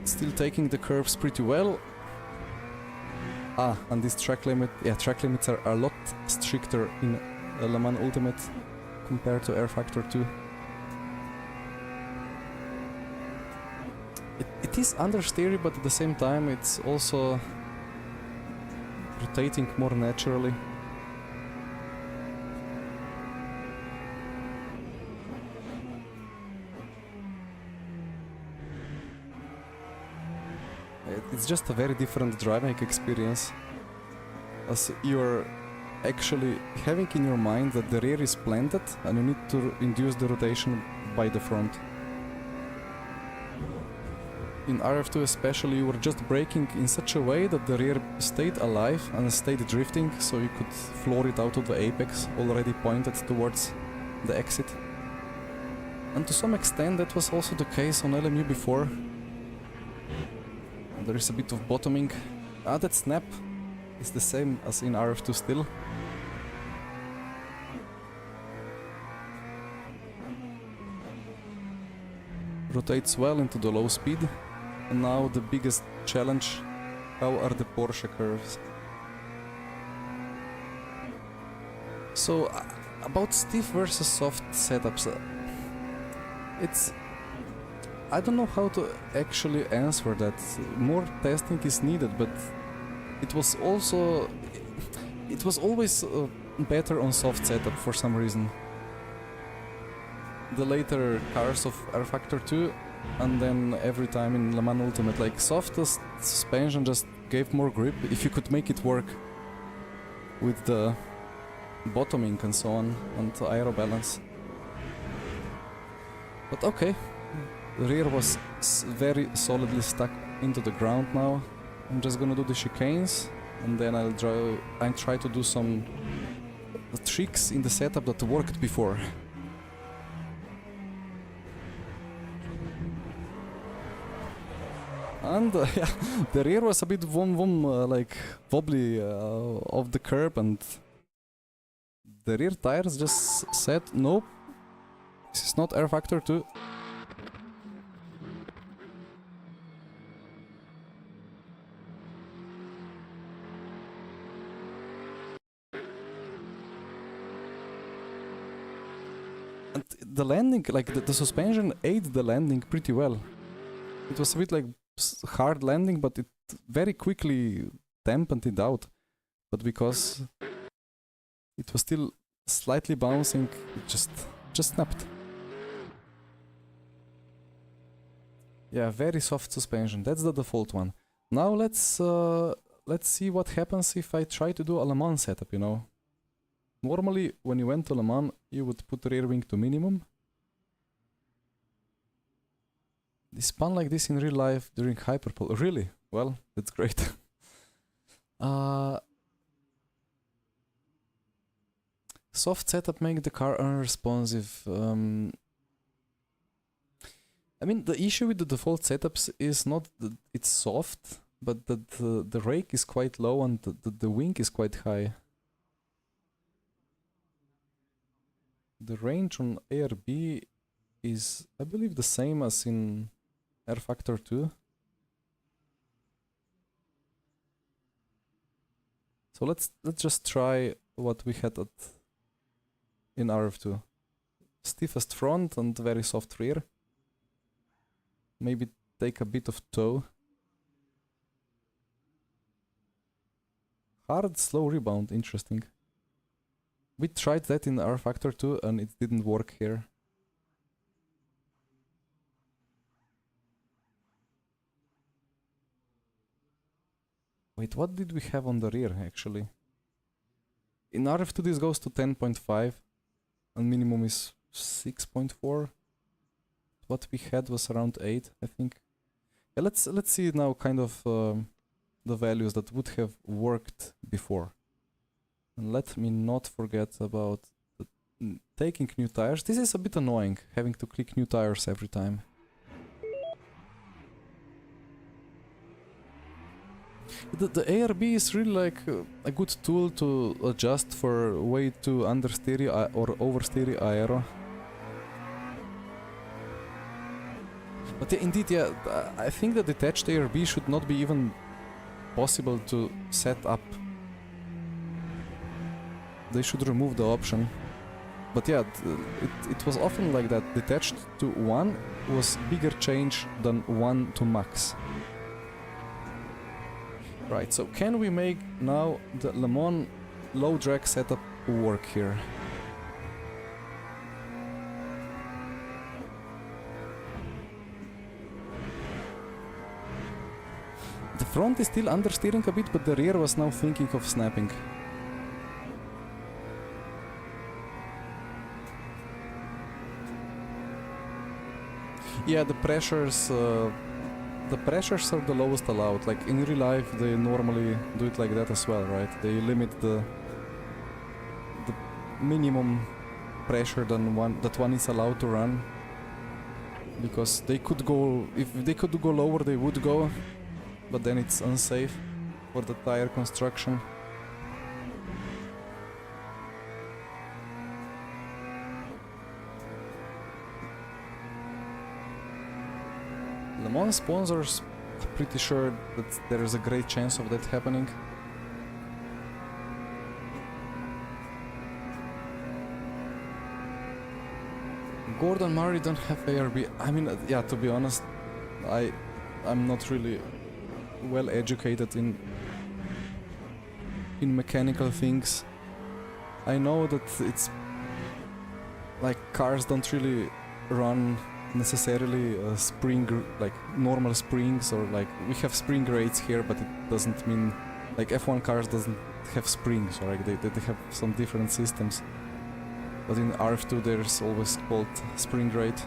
Still taking the curves pretty well. Ah, and this track limit, yeah, track limits are a lot stricter in Le Mans Ultimate compared to rFactor 2. It is understeery, but at the same time it's also rotating more naturally. It's just a very different driving experience, as you're actually having in your mind that the rear is planted and you need to induce the rotation by the front. In rF2 especially, you were just braking in such a way that the rear stayed alive and stayed drifting, so you could floor it out of the apex already pointed towards the exit. And to some extent that was also the case on LMU before. There is a bit of bottoming. Ah, that snap is the same as in rF2 still. Rotates well into the low speed. And now the biggest challenge, how are the Porsche curves? So, about stiff versus soft setups, it's... I don't know how to actually answer that. More testing is needed, but it was also... It was always better on soft setup for some reason. The later cars of rFactor 2, and then every time in Le Mans Ultimate, like softest suspension just gave more grip if you could make it work with the bottoming and so on, and the aero balance. But okay, the rear was very solidly stuck into the ground now. I'm just gonna do the chicanes, and then I'll try to do some tricks in the setup that worked before. And yeah, the rear was a bit like wobbly off the curb, and the rear tires just said, nope, this is not rFactor 2. And the landing, like the suspension aided the landing pretty well. It was a bit like hard landing, but it very quickly dampened it out. But because it was still slightly bouncing, it just snapped. Yeah, very soft suspension. That's the default one. Now let's see what happens if I try to do a Le Mans setup, you know. Normally, when you went to Le Mans, you would put rear wing to minimum. They spun like this in real life during Hypercar. Really? Well, that's great. Soft setup make the car unresponsive. I mean, the issue with the default setups is not that it's soft, but that the rake is quite low and the wing is quite high. The range on ARB is, I believe, the same as in rFactor 2. So let's just try what we had in rF2. Stiffest front and very soft rear. Maybe take a bit of toe. Hard slow rebound, interesting. We tried that in rFactor 2 and it didn't work here. Wait, what did we have on the rear actually? In rF2 this goes to 10.5 and minimum is 6.4. What we had was around 8, I think. Yeah, let's see now kind of the values that would have worked before. And let me not forget about taking new tires. This is a bit annoying, having to click new tires every time. The ARB is really like a good tool to adjust for way too understeery or oversteery aero. But yeah, indeed, yeah, I think the detached ARB should not be even possible to set up. They should remove the option. But yeah, it was often like that. Detached to 1 was bigger change than 1 to max. Right, so can we make now the Le Mans low drag setup work here? The front is still understeering a bit, but the rear was now thinking of snapping. Yeah, the pressures are the lowest allowed. Like in real life, they normally do it like that as well, right? They limit the minimum pressure that one is allowed to run, because they could go, if they could go lower, they would go, but then it's unsafe for the tire construction. Le Mans sponsors are pretty sure that there is a great chance of that happening. Gordon Murray don't have ARB. I mean, yeah, to be honest, I'm not really well educated in mechanical things. I know that it's like cars don't really run necessarily like normal springs, or like we have spring rates here, but it doesn't mean like F1 cars doesn't have springs, or like they have some different systems. But in rF2 there's always called spring rate.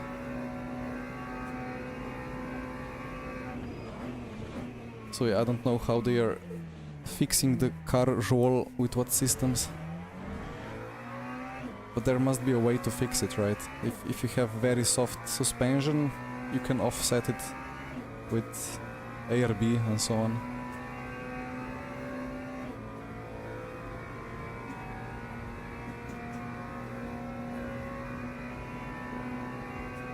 So yeah, I don't know how they are fixing the car roll with what systems. But there must be a way to fix it, right? If you have very soft suspension, you can offset it with ARB and so on.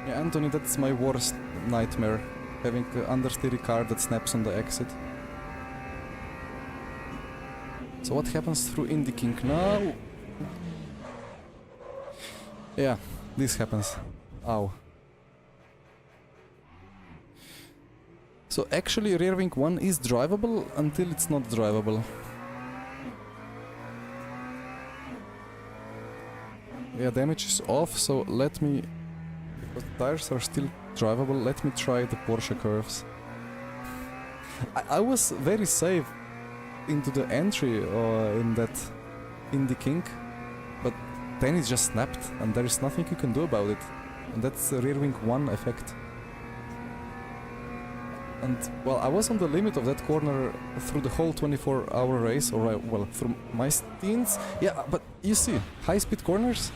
Yeah, Anthony, that's my worst nightmare, having an understeery car that snaps on the exit. So what happens through IndyKing now? Yeah, this happens. Ow. So actually rear wing 1 is drivable until it's not drivable. Yeah, damage is off, so let me... The tires are still drivable, let me try the Porsche curves. I was very safe into the entry in that IndyKing, but then it just snapped, and there is nothing you can do about it. And that's the rear wing 1 effect. And, well, I was on the limit of that corner through the whole 24-hour race, or, well, through my stints. Yeah, but you see, high-speed corners,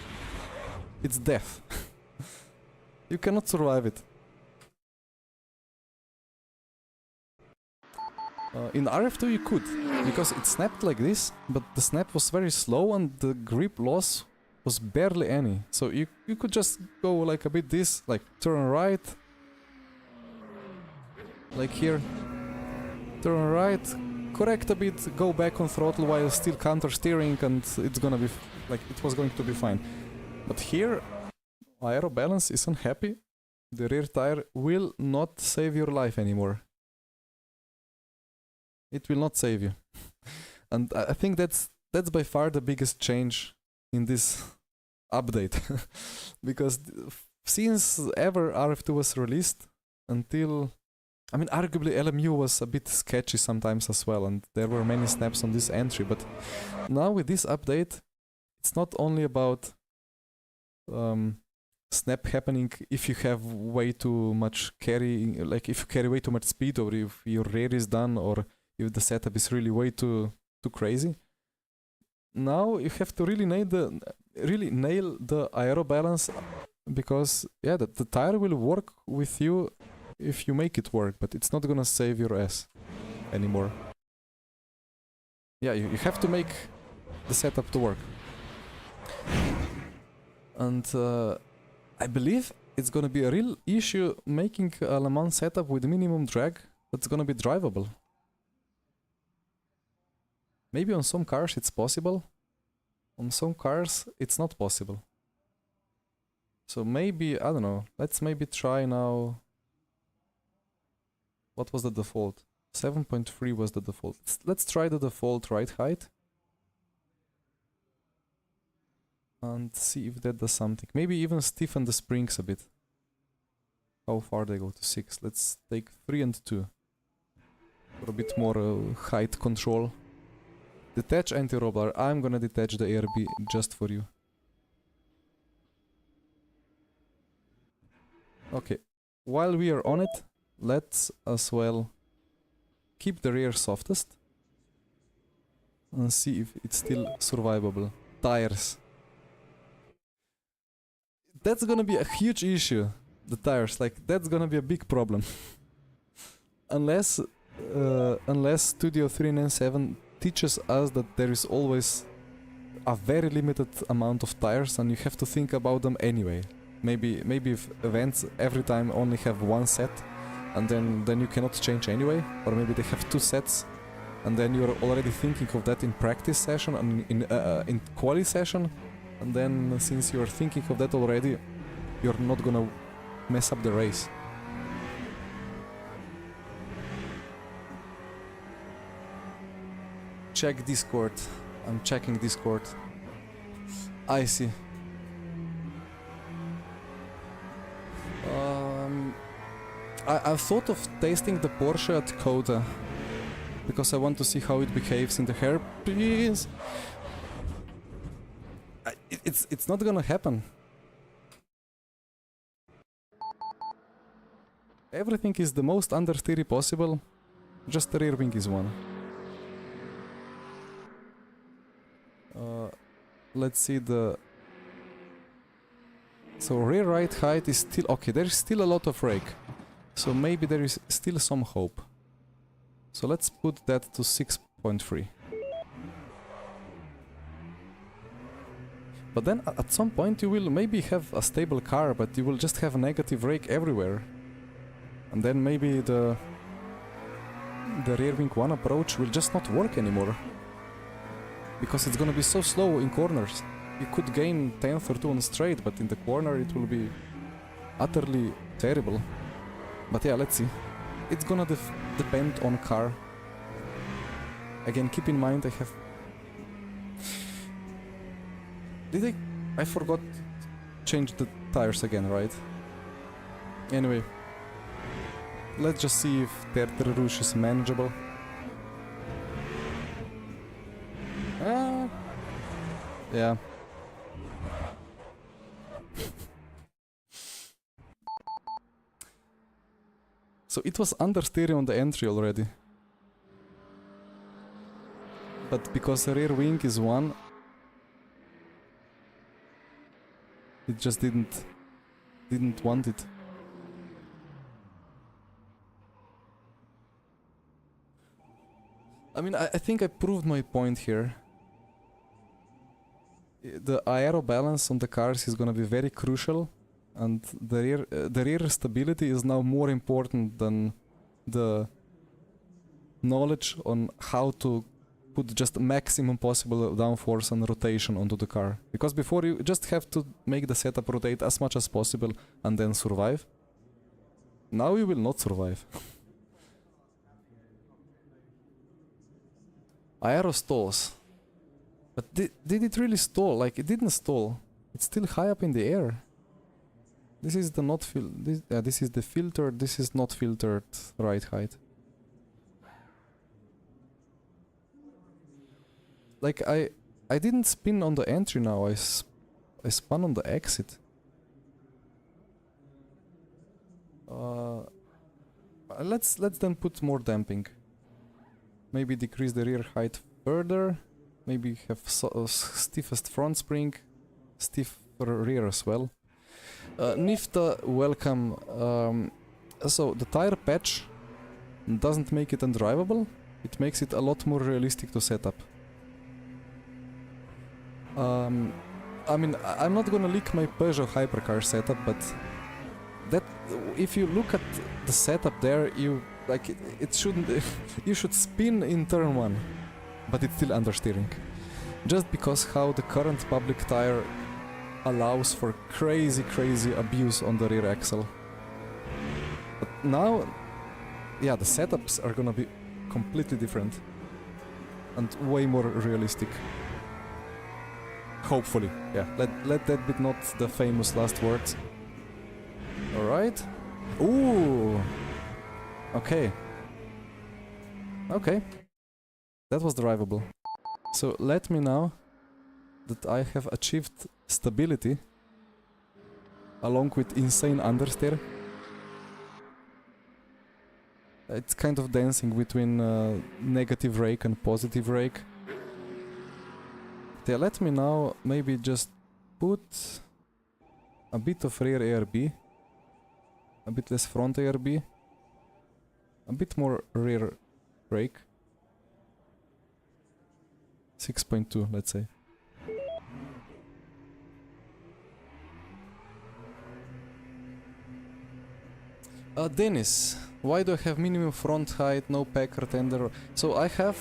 it's death. You cannot survive it. In rF2 you could, because it snapped like this, but the snap was very slow and the grip loss was barely any. So you could just go like a bit this, like turn right, like here, turn right, correct a bit, go back on throttle while still counter steering, and it's gonna be like it was going to be fine. But here, aero balance is unhappy. The rear tire will not save your life anymore. It will not save you. And I think that's by far the biggest change in this update. Because since ever rF2 was released until... I mean, arguably LMU was a bit sketchy sometimes as well, and there were many snaps on this entry, but now with this update, it's not only about snap happening if you have way too much carry, like if you carry way too much speed, or if your rear is done, or if the setup is really way too crazy. Now you have to really nail the aero balance, because yeah, the tire will work with you if you make it work, but it's not gonna save your ass anymore. Yeah, you have to make the setup to work. And I believe it's gonna be a real issue making a Le Mans setup with minimum drag that's gonna be drivable. Maybe on some cars it's possible. On some cars it's not possible. So maybe, I don't know, let's maybe try now. What was the default? 7.3 was the default. Let's try the default ride height. And see if that does something. Maybe even stiffen the springs a bit. How far they go to 6. Let's take 3 and 2. For a bit more height control. Detach anti-roll. I'm gonna detach the ARB just for you. Okay. While we are on it, let's as well keep the rear softest. And see if it's still survivable. Tires. That's gonna be a huge issue, the tires, like that's gonna be a big problem. Unless Studio 397 teaches us that there is always a very limited amount of tires and you have to think about them anyway. Maybe if events every time only have one set and then you cannot change anyway, or maybe they have 2 sets and then you're already thinking of that in practice session and in quali session. And then, since you're thinking of that already, you're not gonna mess up the race. Check Discord. I'm checking Discord. I see. I've thought of tasting the Porsche at Coda, because I want to see how it behaves in the hairpins. It's not gonna happen. Everything is the most understeery possible. Just the rear wing is one. Let's see the... So rear ride height is still... Okay, there is still a lot of rake. So maybe there is still some hope. So let's put that to 6.3. But then at some point you will maybe have a stable car, but you will just have a negative rake everywhere. And then maybe the rear wing 1 approach will just not work anymore. Because it's gonna be so slow in corners. You could gain 10th or 2 on straight, but in the corner it will be utterly terrible. But yeah, let's see. It's gonna depend on car. Again, keep in mind I have... I forgot to change the tires again, right? Anyway. Let's just see if Tertre Rouge is manageable. Yeah. So it was understeering on the entry already. But because the rear wing is 1, it just didn't want it. I mean, I think I proved my point here. The aero balance on the cars is gonna be very crucial, and the rear stability is now more important than the knowledge on how to put just maximum possible downforce and rotation onto the car. Because before you just have to make the setup rotate as much as possible and then survive. Now you will not survive. Aero stalls. But did it really stall? Like, it didn't stall. It's still high up in the air. This is the not this is the filtered, this is not filtered ride height. Like, I didn't spin on the entry now, I spun on the exit. let's then put more damping. Maybe decrease the rear height further. Maybe have stiffest front spring, stiff rear as well. Nifta, welcome. So the tire patch doesn't make it undrivable. It makes it a lot more realistic to set up. I mean, I'm not gonna leak my Peugeot Hypercar setup, but that if you look at the setup there, you like it shouldn't. You should spin in turn 1, but it's still understeering, just because how the current public tire allows for crazy abuse on the rear axle. But now, yeah, the setups are gonna be completely different and way more realistic. Hopefully, yeah. Let that be not the famous last words. All right. Ooh. Okay. Okay. That was drivable. So let me now that I have achieved stability along with insane understeer. It's kind of dancing between negative rake and positive rake. Yeah, let me now maybe just put a bit of rear ARB, a bit less front ARB, a bit more rear brake. 6.2, let's say. Dennis, why do I have minimum front height, no packer tender? So I have,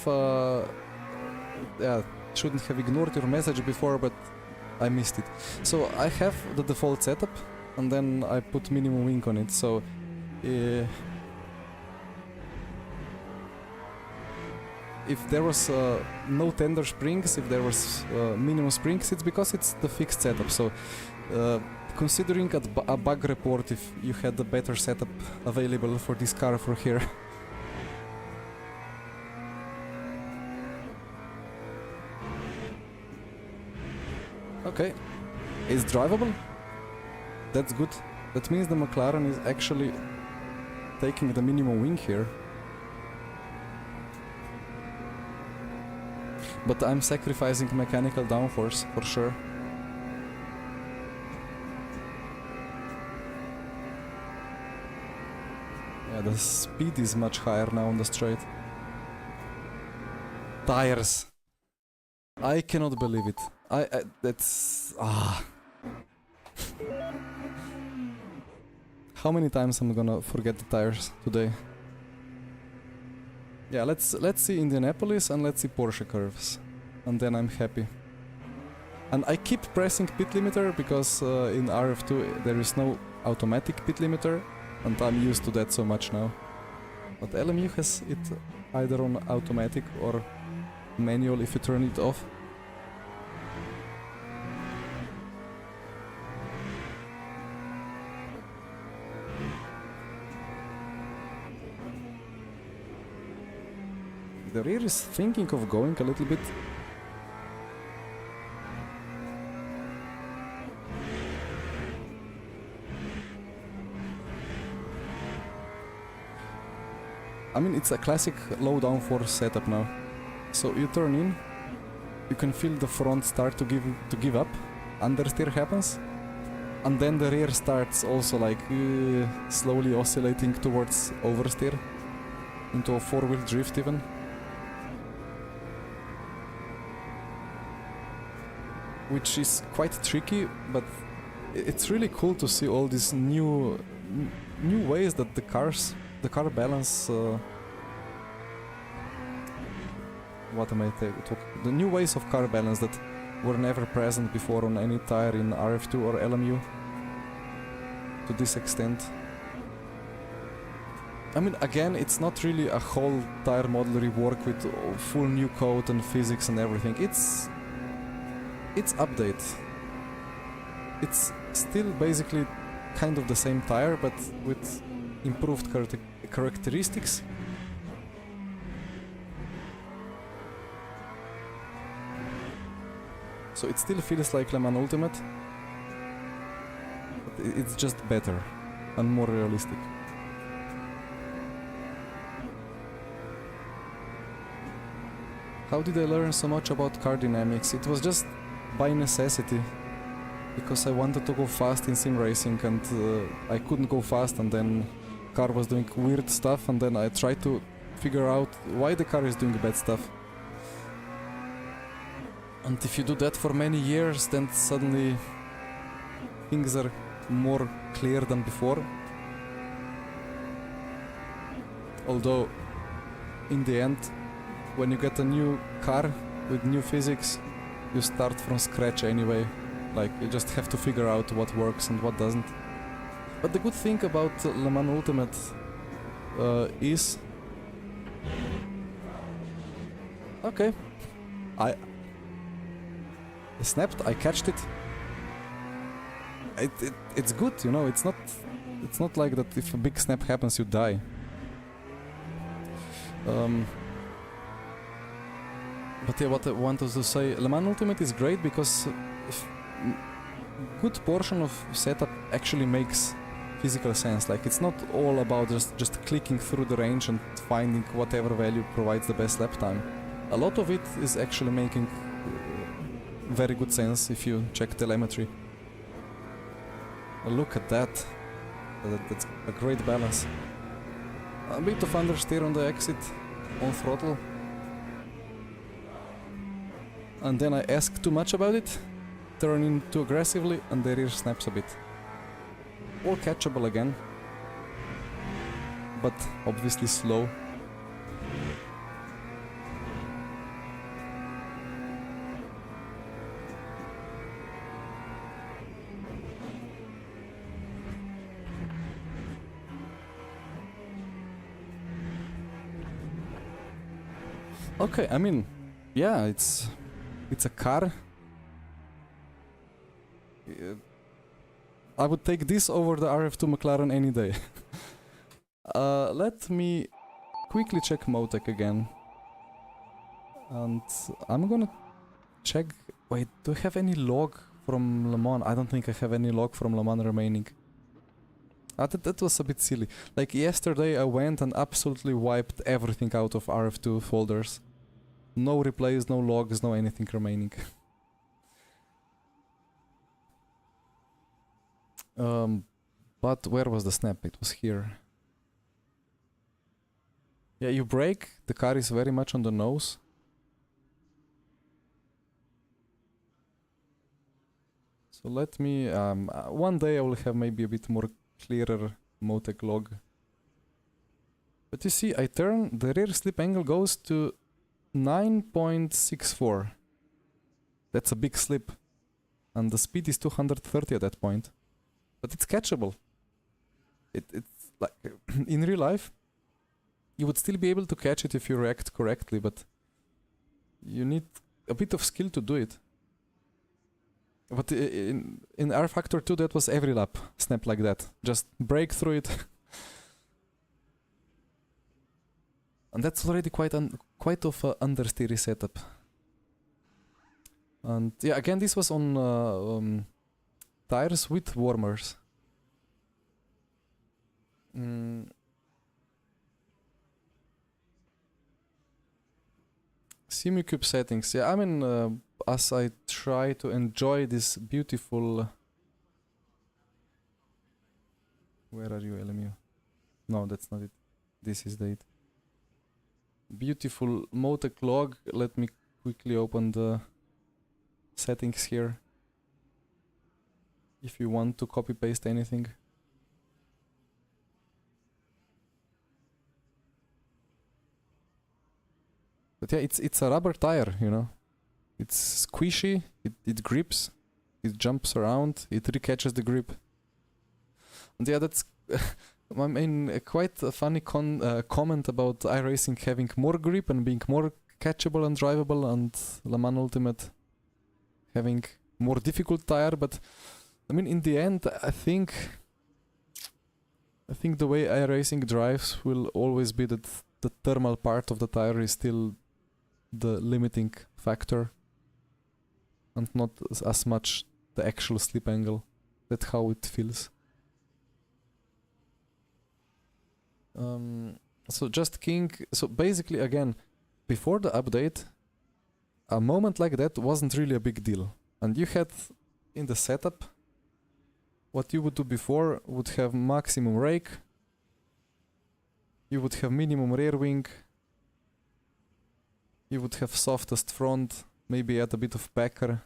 yeah, shouldn't have ignored your message before, but I missed it. So I have the default setup, and then I put minimum wing on it. So if there was no tender springs, if there was minimum springs, it's because it's the fixed setup. So considering a bug report, if you had a better setup available for this car for here. Okay, it's drivable. That's good. That means the McLaren is actually taking the minimum wing here. But I'm sacrificing mechanical downforce for sure. Yeah, the speed is much higher now on the straight. Tires. I cannot believe it. That's How many times I'm gonna forget the tires today? Yeah, let's see Indianapolis and let's see Porsche curves, and then I'm happy. And I keep pressing pit limiter because in rF2 there is no automatic pit limiter, and I'm used to that so much now. But LMU has it either on automatic or manual if you turn it off. The rear is thinking of going a little bit. I mean, it's a classic low downforce setup now. So you turn in, you can feel the front start to give up, understeer happens, and then the rear starts also like slowly oscillating towards oversteer, into a four-wheel drift even. Which is quite tricky, but it's really cool to see all these new ways that the car balance. What am I talking? The new ways of car balance that were never present before on any tire in rF2 or LMU. To this extent. I mean, again, it's not really a whole tire model rework with full new code and physics and everything. It's update. It's still basically kind of the same tire, but with improved characteristics. So it still feels like Le Mans Ultimate, but it's just better and more realistic. How did I learn so much about car dynamics? It was just by necessity. Because I wanted to go fast in sim racing and I couldn't go fast, and then car was doing weird stuff, and then I tried to figure out why the car is doing bad stuff. And if you do that for many years, then suddenly things are more clear than before. Although, in the end, when you get a new car with new physics, you start from scratch anyway. Like, you just have to figure out what works and what doesn't. But the good thing about Le Mans Ultimate is... Okay. I snapped, I catched it. It's good, you know, it's not like that if a big snap happens you die. But yeah, what I wanted to say, Le Mans Ultimate is great because good portion of setup actually makes physical sense. Like, it's not all about just clicking through the range and finding whatever value provides the best lap time. A lot of it is actually making very good sense if you check telemetry. Look at that. That's a great balance. A bit of understeer on the exit, on throttle. And then I ask too much about it, turn in too aggressively, and the rear snaps a bit. All catchable again, but obviously slow. Okay, I mean, yeah, it's a car. I would take this over the rF2 McLaren any day. Let me quickly check Motech again. And I'm gonna check... Wait, do I have any log from Le Mans? I don't think I have any log from Le Mans remaining. That was a bit silly. Like, yesterday I went and absolutely wiped everything out of rF2 folders. No replays, no logs, no anything remaining. But where was the snap? It was here. Yeah, you brake, the car is very much on the nose. So let me... one day I will have maybe a bit more clearer Motech log. But you see, I turn, the rear slip angle goes to 9.64. That's a big slip. And the speed is 230 at that point. But it's catchable. It's like, in real life, you would still be able to catch it if you react correctly, but you need a bit of skill to do it. But in R Factor 2, that was every lap, snap like that. Just brake through it. And that's already quite of a understeery setup. And yeah, again, this was on tires with warmers. Simucube settings. Yeah, I mean, as I try to enjoy this beautiful... Where are you, LMU? No, that's not it. This is it. Beautiful Motech log. Let me quickly open the settings here. If you want to copy paste anything. But yeah, it's a rubber tire, you know. It's squishy, it grips, it jumps around, it recatches the grip. And yeah, that's I mean, quite a funny comment about iRacing having more grip and being more catchable and drivable, and Le Mans Ultimate having more difficult tire. But I mean, in the end, I think the way iRacing drives will always be that the thermal part of the tire is still the limiting factor, and not as much the actual slip angle. That's how it feels. So just King. So basically, again, before the update, a moment like that wasn't really a big deal. And you had in the setup, what you would do before would have maximum rake, you would have minimum rear wing, you would have softest front, maybe add a bit of packer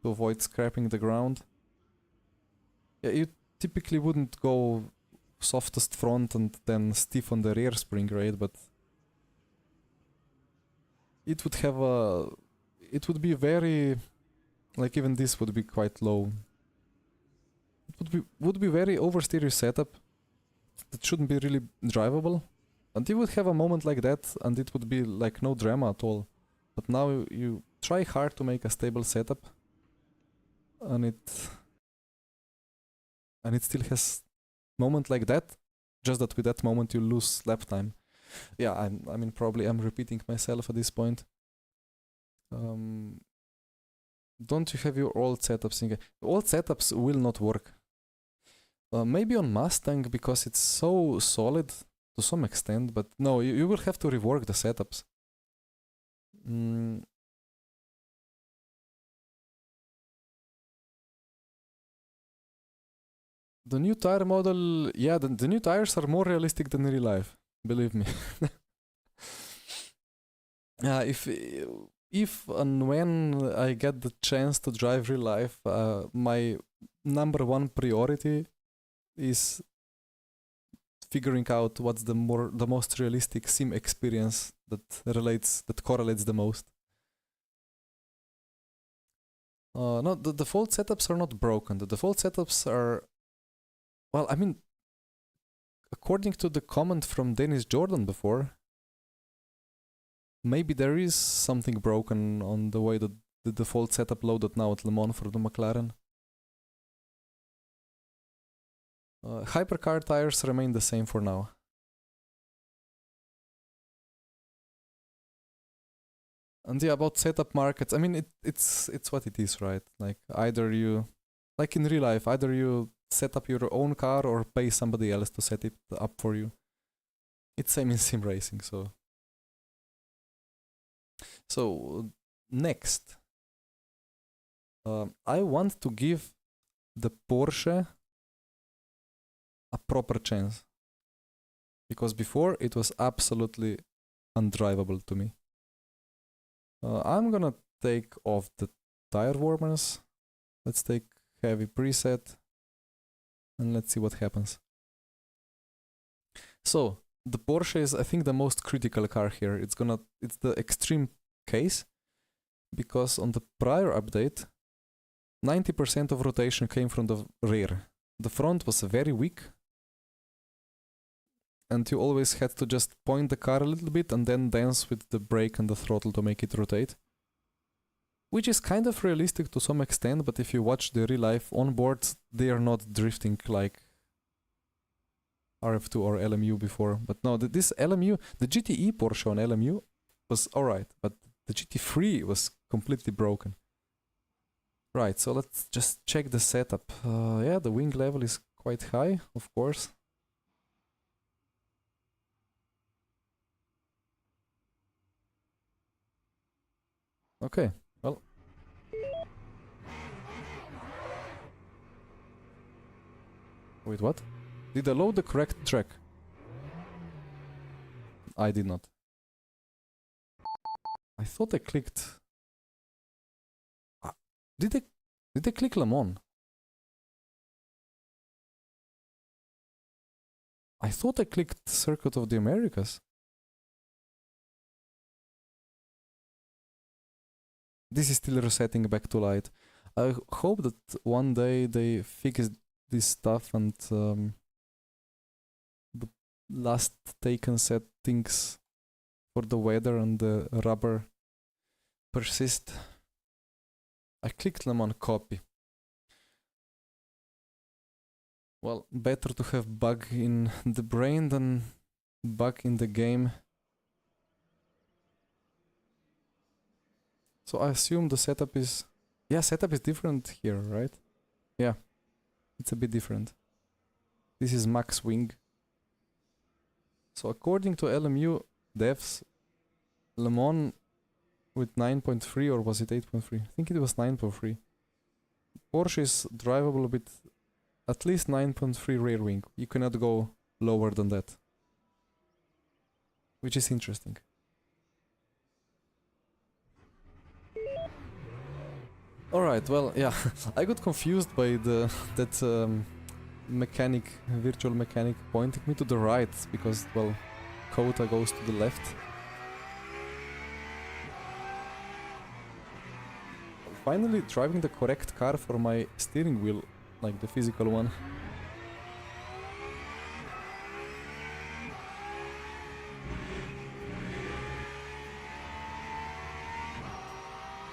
to avoid scraping the ground. Yeah, you typically wouldn't go softest front and then stiff on the rear spring, right? But it would have a... It would be very... Like even this would be quite low. It would be very oversteer setup. That shouldn't be really drivable. And you would have a moment like that and it would be like no drama at all. But now you try hard to make a stable setup. And it still has moment like that. Just that with that moment you lose lap time. Yeah, I mean probably I'm repeating myself at this point. Don't you have your old setups in game? Old setups will not work. Maybe on Mustang because it's so solid to some extent, but no, you will have to rework the setups. The new tire model, yeah, the new tires are more realistic than real life, believe me. If and when I get the chance to drive real life, my number one priority is figuring out what's the most realistic sim experience that correlates the most. No, the default setups are not broken. The default setups are, well, I mean, according to the comment from Dennis Jordan before, maybe there is something broken on the way that the default setup loaded now at Le Mans for the McLaren. Hypercar tires remain the same for now. And yeah, about setup markets, I mean, it's what it is, right? Like either you, like in real life, either you set up your own car or pay somebody else to set it up for you. It's same in sim racing, so. So next, I want to give the Porsche a proper chance, because before it was absolutely undrivable to me. I'm gonna take off the tire warmers. Let's take heavy preset and let's see what happens. So the Porsche is, I think, the most critical car here. It's the extreme case, because on the prior update 90% of rotation came from the rear. The front was very weak, and you always had to just point the car a little bit and then dance with the brake and the throttle to make it rotate. Which is kind of realistic to some extent, but if you watch the real life onboards, they are not drifting like rF2 or LMU before. But no, this LMU, the GTE Porsche on LMU was alright, but the GT3 was completely broken. Right, so let's just check the setup. Yeah, the wing level is quite high, of course. Okay, well. Wait, what? Did I load the correct track? I did not. I thought I clicked... Did I click Le Mans? I thought I clicked Circuit of the Americas. This is still resetting back to light. I hope that one day they fix this stuff and the last taken settings for the weather and the rubber persist. I clicked Le Mans copy. Well, better to have bug in the brain than bug in the game. So I assume the setup is... Yeah, setup is different here, right? Yeah, it's a bit different. This is max wing. So according to LMU devs, Le Mans with 9.3, or was it 8.3? I think it was 9.3. Porsche is drivable with at least 9.3 rear wing. You cannot go lower than that, which is interesting. Alright, well, yeah, I got confused by that virtual mechanic pointing me to the right, because, well, Kota goes to the left. Finally driving the correct car for my steering wheel, like the physical one.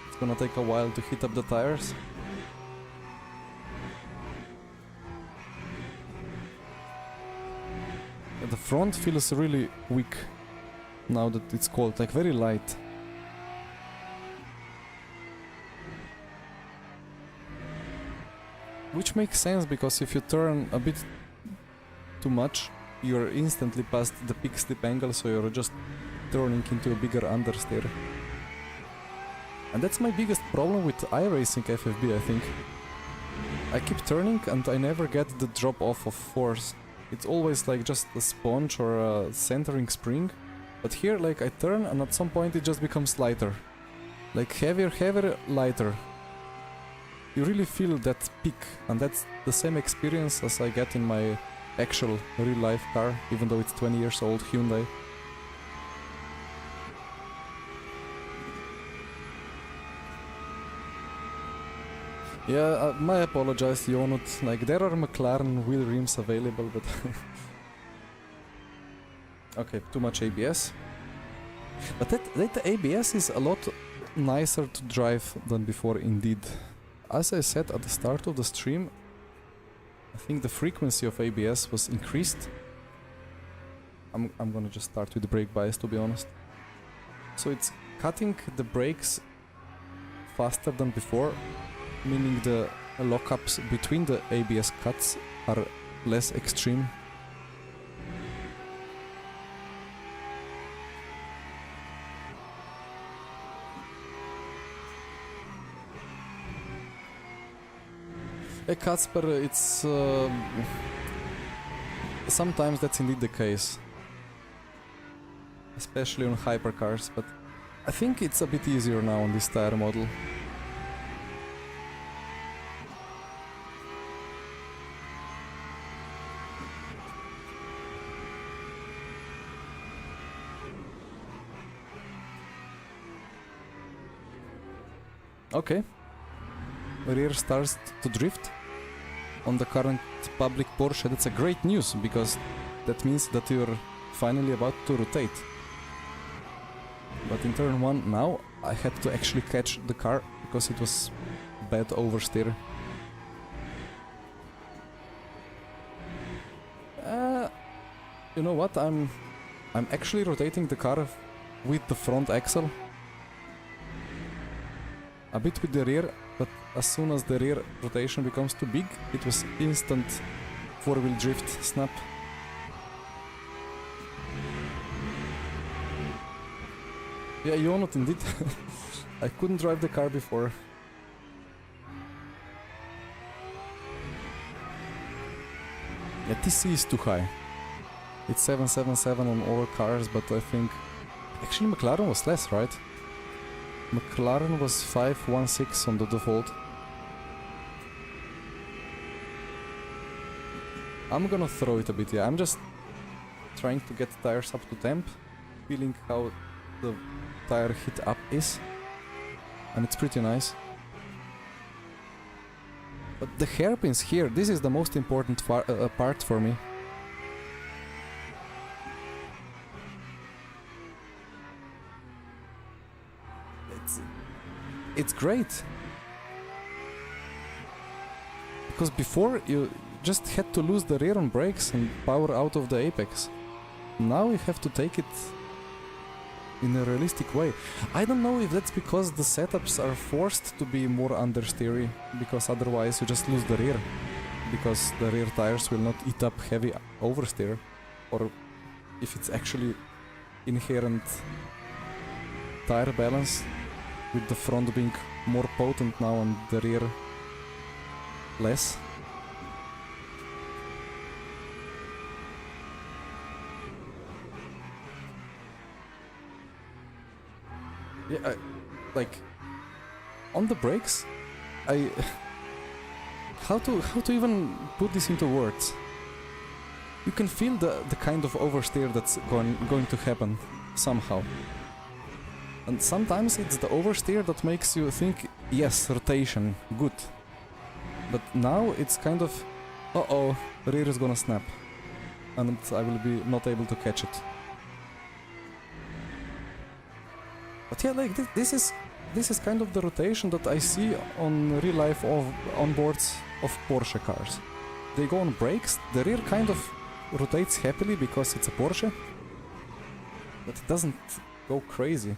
It's gonna take a while to heat up the tires. The front feels really weak now that it's cold, like very light. Which makes sense, because if you turn a bit too much, you're instantly past the peak slip angle, so you're just turning into a bigger understeer. And that's my biggest problem with iRacing FFB, I think. I keep turning and I never get the drop off of force. It's always like just a sponge or a centering spring. But here, like, I turn and at some point it just becomes lighter. Like heavier, heavier, lighter. You really feel that peak, and that's the same experience as I get in my actual real-life car, even though it's 20 years old Hyundai. Yeah, my apologies, Jonut. Like, there are McLaren wheel rims available, but... Okay, too much ABS. But that ABS is a lot nicer to drive than before, indeed. As I said at the start of the stream, I think the frequency of ABS was increased. I'm gonna just start with the brake bias, to be honest. So it's cutting the brakes faster than before, meaning the lockups between the ABS cuts are less extreme. Kasper, it's... sometimes that's indeed the case. Especially on hypercars, but I think it's a bit easier now on this tire model. Okay. Rear starts to drift on the current public Porsche. That's a great news, because that means that you're finally about to rotate. But in turn 1 now I had to actually catch the car because it was bad oversteer. You know what? I'm actually rotating the car with the front axle. A bit with the rear, but as soon as the rear rotation becomes too big, it was instant 4-wheel drift snap. Yeah, you're not indeed. I couldn't drive the car before. Yeah, TC is too high. It's 777 on all cars, but I think... Actually McLaren was less, right? McLaren was 516 on the default. I'm gonna throw it a bit, yeah. I'm just trying to get tires up to temp, feeling how the tire hit up is, and it's pretty nice. But the hairpins here, this is the most important part for me. It's great. Because before you just had to lose the rear on brakes and power out of the apex. Now you have to take it in a realistic way. I don't know if that's because the setups are forced to be more understeery, because otherwise you just lose the rear, because the rear tires will not eat up heavy oversteer, or if it's actually inherent tire balance with the front being more potent now and the rear less. Yeah, like on the brakes, how to even put this into words? You can feel the kind of oversteer that's going to happen somehow. And sometimes it's the oversteer that makes you think, yes, rotation, good. But now it's kind of, uh-oh, rear is gonna snap. And I will be not able to catch it. But yeah, like this is kind of the rotation that I see on real life onboards of Porsche cars. They go on brakes, the rear kind of rotates happily because it's a Porsche, but it doesn't go crazy.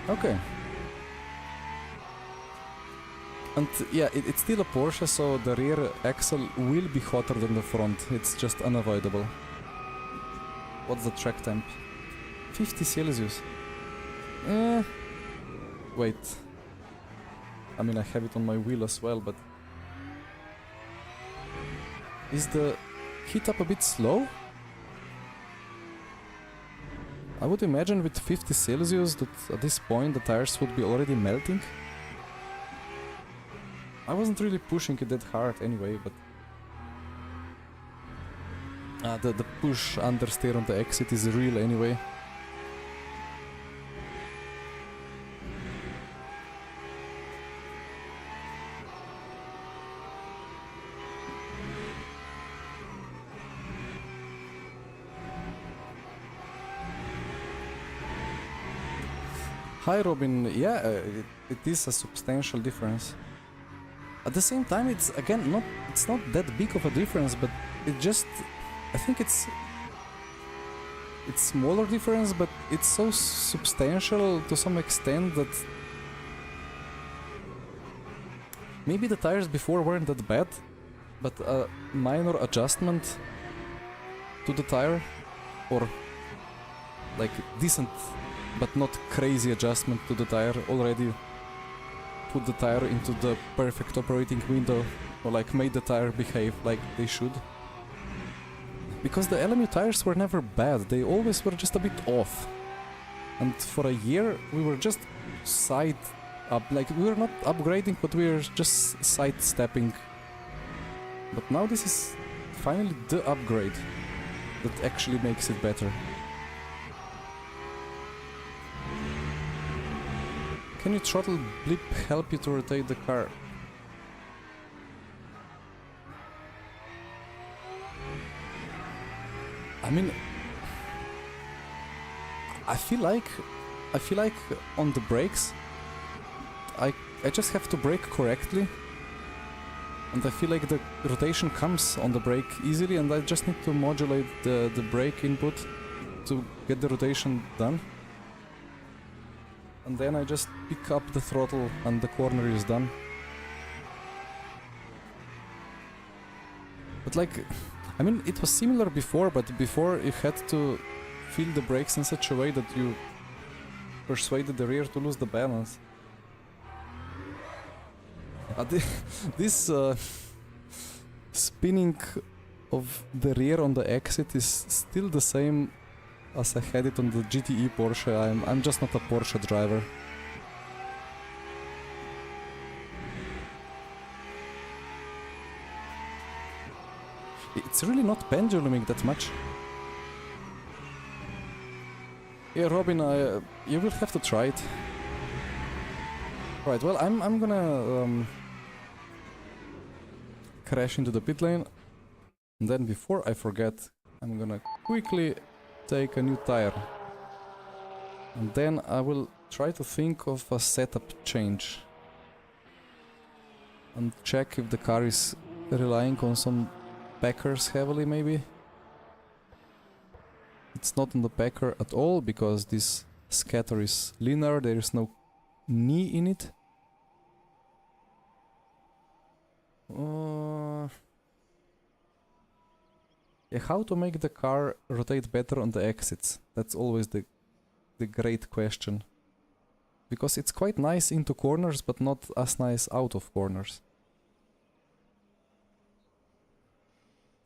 Okay. And yeah, it's still a Porsche, so the rear axle will be hotter than the front. It's just unavoidable. What's the track temp? 50 Celsius. Wait. I mean, I have it on my wheel as well, but... Is the heat up a bit slow? I would imagine with 50 Celsius that at this point the tires would be already melting. I wasn't really pushing it that hard anyway, but... the push understeer on the exit is real anyway. Hi Robin, yeah, it is a substantial difference. At the same time, it's again it's not that big of a difference, but it just, I think it's smaller difference, but it's so substantial to some extent that maybe the tires before weren't that bad, but a minor adjustment to the tire, or like decent but not crazy adjustment to the tire already put the tire into the perfect operating window, or like made the tire behave like they should. Because the LMU tires were never bad, they always were just a bit off. And for a year we were just side up, like we were not upgrading, but we were just sidestepping. But now this is finally the upgrade that actually makes it better. Can your throttle blip help you to rotate the car? I mean, I feel like on the brakes, I just have to brake correctly, and I feel like the rotation comes on the brake easily, and I just need to modulate the brake input to get the rotation done. And then I just pick up the throttle and the corner is done. But like, I mean, it was similar before, but before you had to feel the brakes in such a way that you persuaded the rear to lose the balance. This spinning of the rear on the exit is still the same as I had it on the GTE Porsche. I'm just not a Porsche driver. It's really not penduluming that much. Yeah, Robin, you will have to try it. Right, well, I'm gonna crash into the pit lane, and then before I forget, I'm gonna quickly take a new tire, and then I will try to think of a setup change and check if the car is relying on some packers heavily. Maybe it's not on the packer at all because this scatter is linear, there is no knee in it. Yeah, how to make the car rotate better on the exits? That's always the great question. Because it's quite nice into corners, but not as nice out of corners.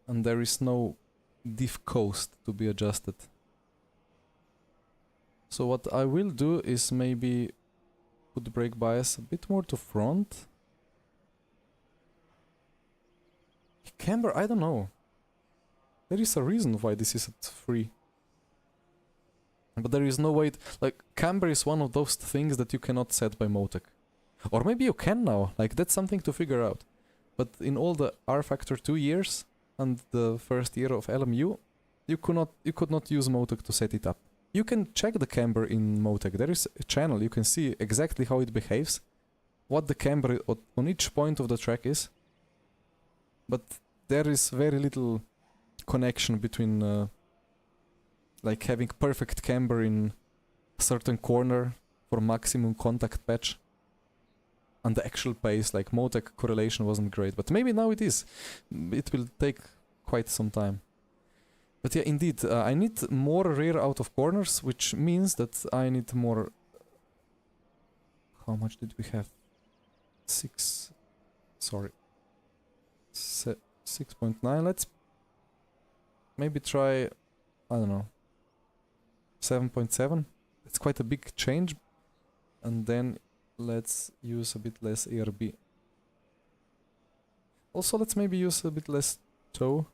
And there is no diff coast to be adjusted. So what I will do is maybe put the brake bias a bit more to front. Camber, I don't know. There is a reason why this is at 3. But there is no way... like, camber is one of those things that you cannot set by Motech. Or maybe you can now. Like, that's something to figure out. But in all the R-Factor 2 years and the first year of LMU, you could not use Motech to set it up. You can check the camber in Motech. There is a channel. You can see exactly how it behaves. What the camber on each point of the track is. But there is very little connection between like having perfect camber in a certain corner for maximum contact patch and the actual pace. Like Motech correlation wasn't great, but maybe now it is. It will take quite some time. But yeah, indeed, I need more rear out of corners, which means that I need more... How much did we have? 6... Sorry. 6.9, let's maybe try, I don't know, 7.7. It's quite a big change. And then let's use a bit less ARB. Also, let's maybe use a bit less toe.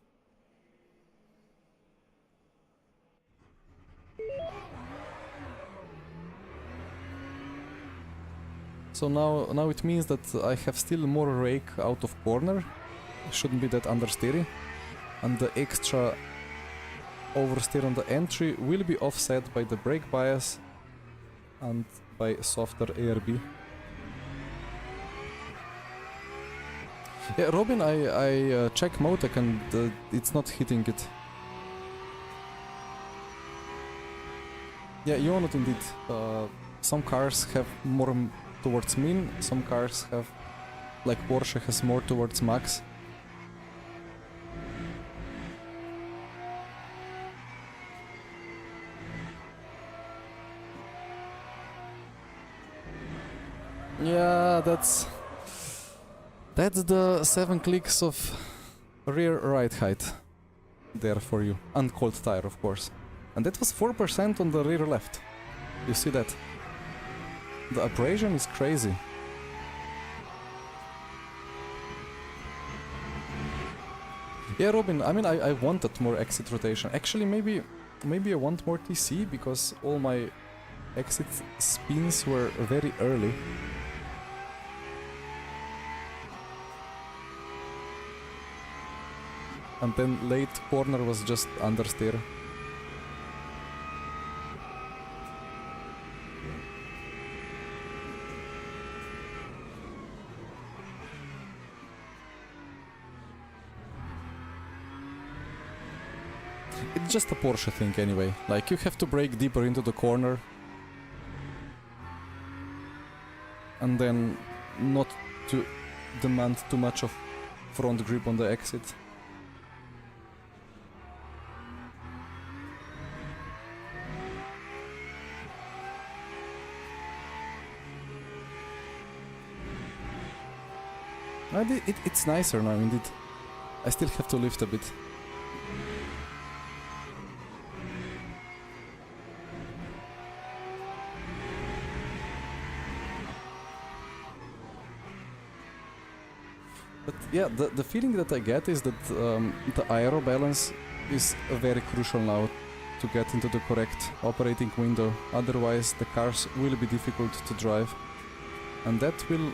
So now it means that I have still more rake out of corner. Shouldn't be that understeery. And the extra oversteer on the entry will be offset by the brake bias and by softer ARB. Yeah, Robin, I check Motech and it's not hitting it. Yeah, you own it indeed. Some cars have more towards min, some cars have, like Porsche has more towards max. Yeah, that's the 7 clicks of rear right height there for you. And cold tire, of course. And that was 4% on the rear left. You see that? The abrasion is crazy. Yeah, Robin, I mean, I wanted more exit rotation. Actually, maybe I want more TC, because all my exit spins were very early. And then late corner was just understeer. It's just a Porsche thing anyway. Like, you have to brake deeper into the corner. And then not to demand too much of front grip on the exit. It's nicer now, indeed. I still have to lift a bit. But yeah, the feeling that I get is that the aero balance is very crucial now to get into the correct operating window. Otherwise, the cars will be difficult to drive. And that will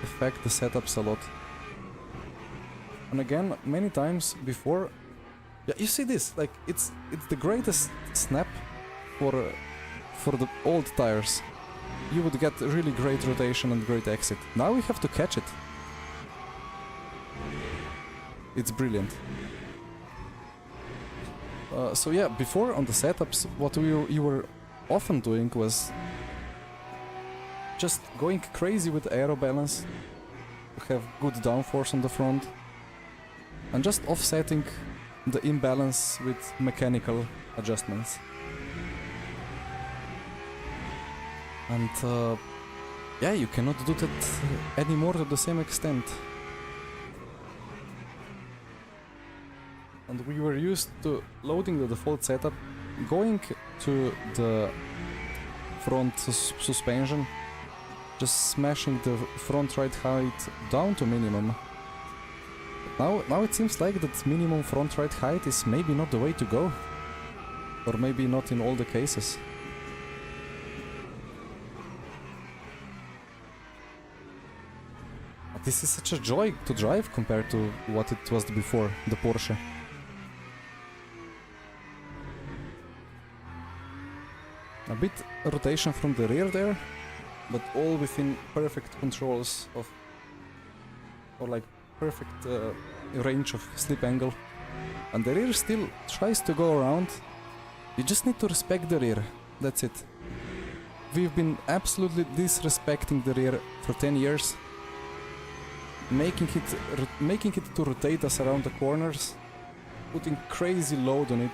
affect the setups a lot. And again, many times before, yeah, you see this, like it's the greatest snap for the old tires. You would get really great rotation and great exit. Now we have to catch it. It's brilliant. So yeah, before on the setups, what you were often doing was just going crazy with aero balance, to have good downforce on the front, and just offsetting the imbalance with mechanical adjustments. And yeah, you cannot do that anymore to the same extent. And we were used to loading the default setup, going to the front suspension, just smashing the front ride height down to minimum. Now it seems like that minimum front ride height is maybe not the way to go. Or maybe not in all the cases. But this is such a joy to drive compared to what it was before, the Porsche. A bit rotation from the rear there, but all within perfect controls of, or like perfect range of slip angle. And the rear still tries to go around. You just need to respect the rear, that's it. We've been absolutely disrespecting the rear for 10 years. Making it to rotate us around the corners, putting crazy load on it,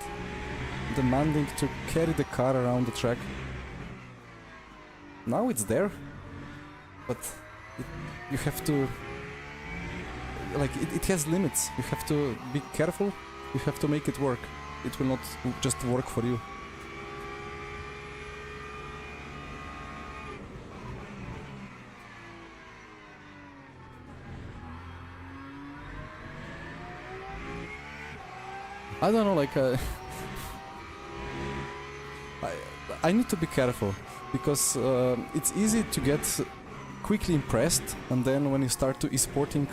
demanding to carry the car around the track. Now it's there, but you have to, like, it has limits. You have to be careful, you have to make it work. It will not just work for you. I don't know, like, I need to be careful, because it's easy to get quickly impressed, and then when you start to esporting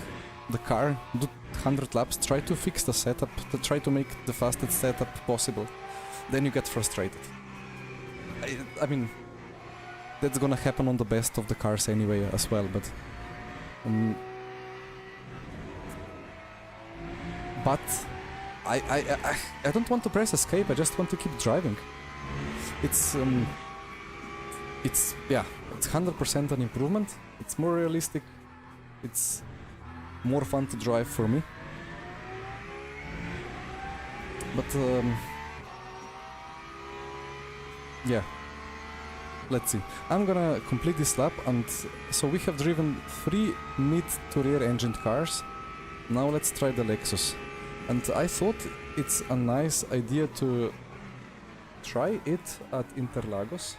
the car, do 100 laps, try to fix the setup, to try to make the fastest setup possible, then you get frustrated. I mean, that's gonna happen on the best of the cars anyway as well, but... I don't want to press escape, I just want to keep driving. It's yeah, it's 100% an improvement. It's more realistic. It's more fun to drive for me. But yeah, let's see. I'm gonna complete this lap, and so we have driven 3 mid to rear engined cars. Now let's try the Lexus. And I thought it's a nice idea to try it at Interlagos,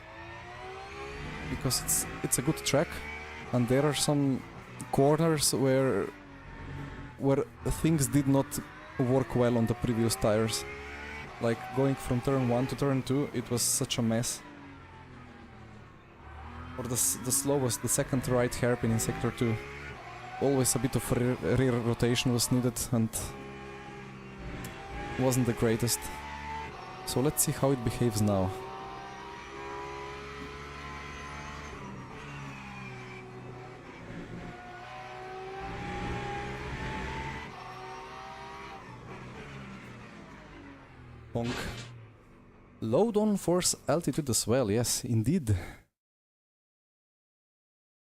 because it's a good track, and there are some corners where things did not work well on the previous tires. Like going from turn 1 to turn 2, it was such a mess. Or the slowest, the second right hairpin in sector 2. Always a bit of rear rotation was needed, and wasn't the greatest. So let's see how it behaves now. Bonk. Load on force altitude as well, yes, indeed.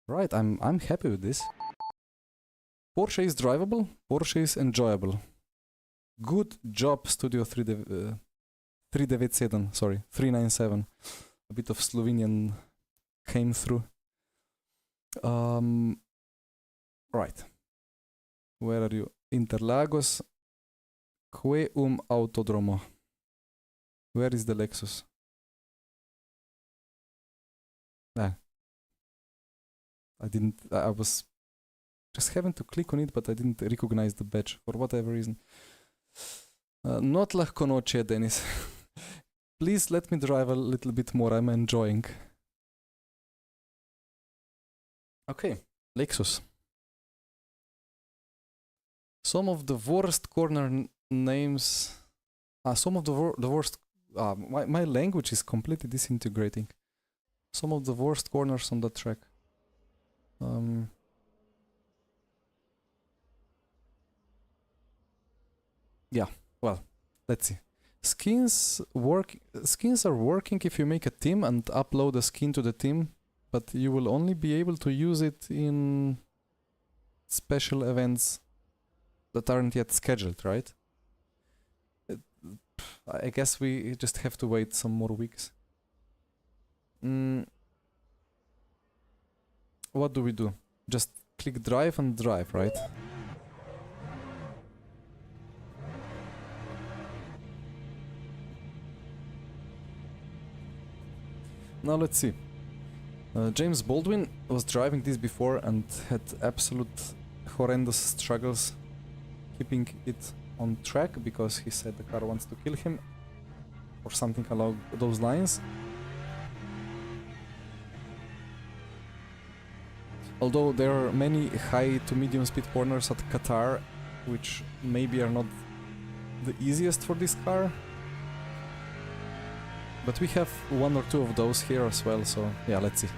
Right, I'm happy with this. Porsche is drivable, Porsche is enjoyable. Good job, Studio 397, sorry, 397. A bit of Slovenian came through. Right. Where are you? Interlagos. Que autodromo. Where is the Lexus? Ah. I was just having to click on it, but I didn't recognize the badge for whatever reason. Not lahko noče, Denis. Please let me drive a little bit more, I'm enjoying. Okay, Lexus. Some of the worst corner names... some of the worst... my language is completely disintegrating. Some of the worst corners on the track. Yeah, well, let's see. Skins are working if you make a team and upload a skin to the team, but you will only be able to use it in special events that aren't yet scheduled, right? I guess we just have to wait some more weeks. What do we do? Just click drive and drive, right? Now let's see. James Baldwin was driving this before and had absolute horrendous struggles keeping it on track because he said the car wants to kill him or something along those lines. Although there are many high to medium speed corners at Qatar, which maybe are not the easiest for this car. But we have one or two of those here as well, so yeah, let's see.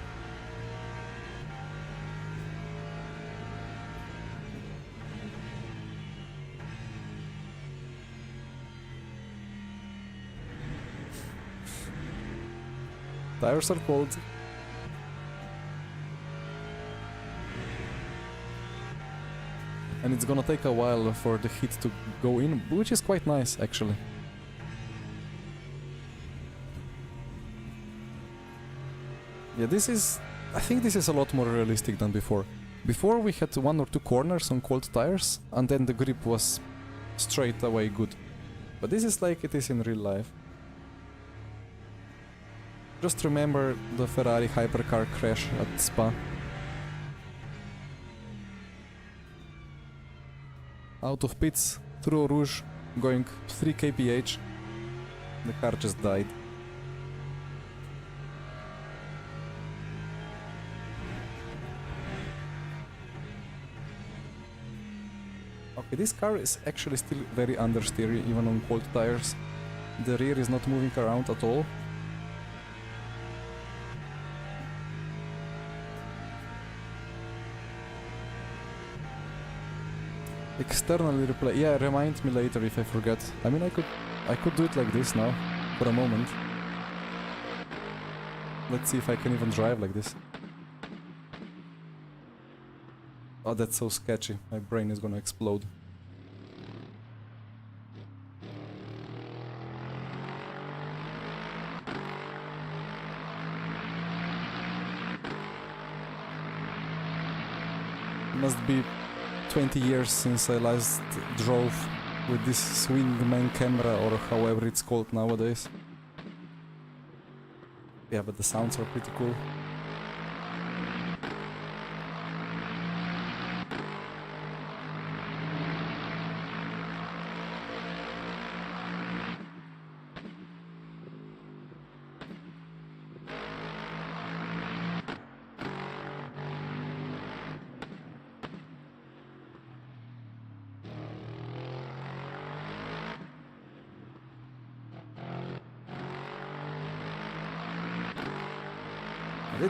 Tires are cold. And it's gonna take a while for the heat to go in, which is quite nice actually. Yeah, I think this is a lot more realistic than before. Before we had one or two corners on cold tires, and then the grip was straight away good. But this is like it is in real life. Just remember the Ferrari Hypercar crash at Spa. Out of pits, through Rouge, going 3 kph. The car just died. Okay, this car is actually still very understeery, even on cold tires. The rear is not moving around at all. Externally replay. Yeah, remind me later if I forget. I mean, I could do it like this now, for a moment. Let's see if I can even drive like this. Oh, that's so sketchy. My brain is gonna explode. Must be 20 years since I last drove with this swingman camera, or however it's called nowadays. Yeah, but the sounds are pretty cool.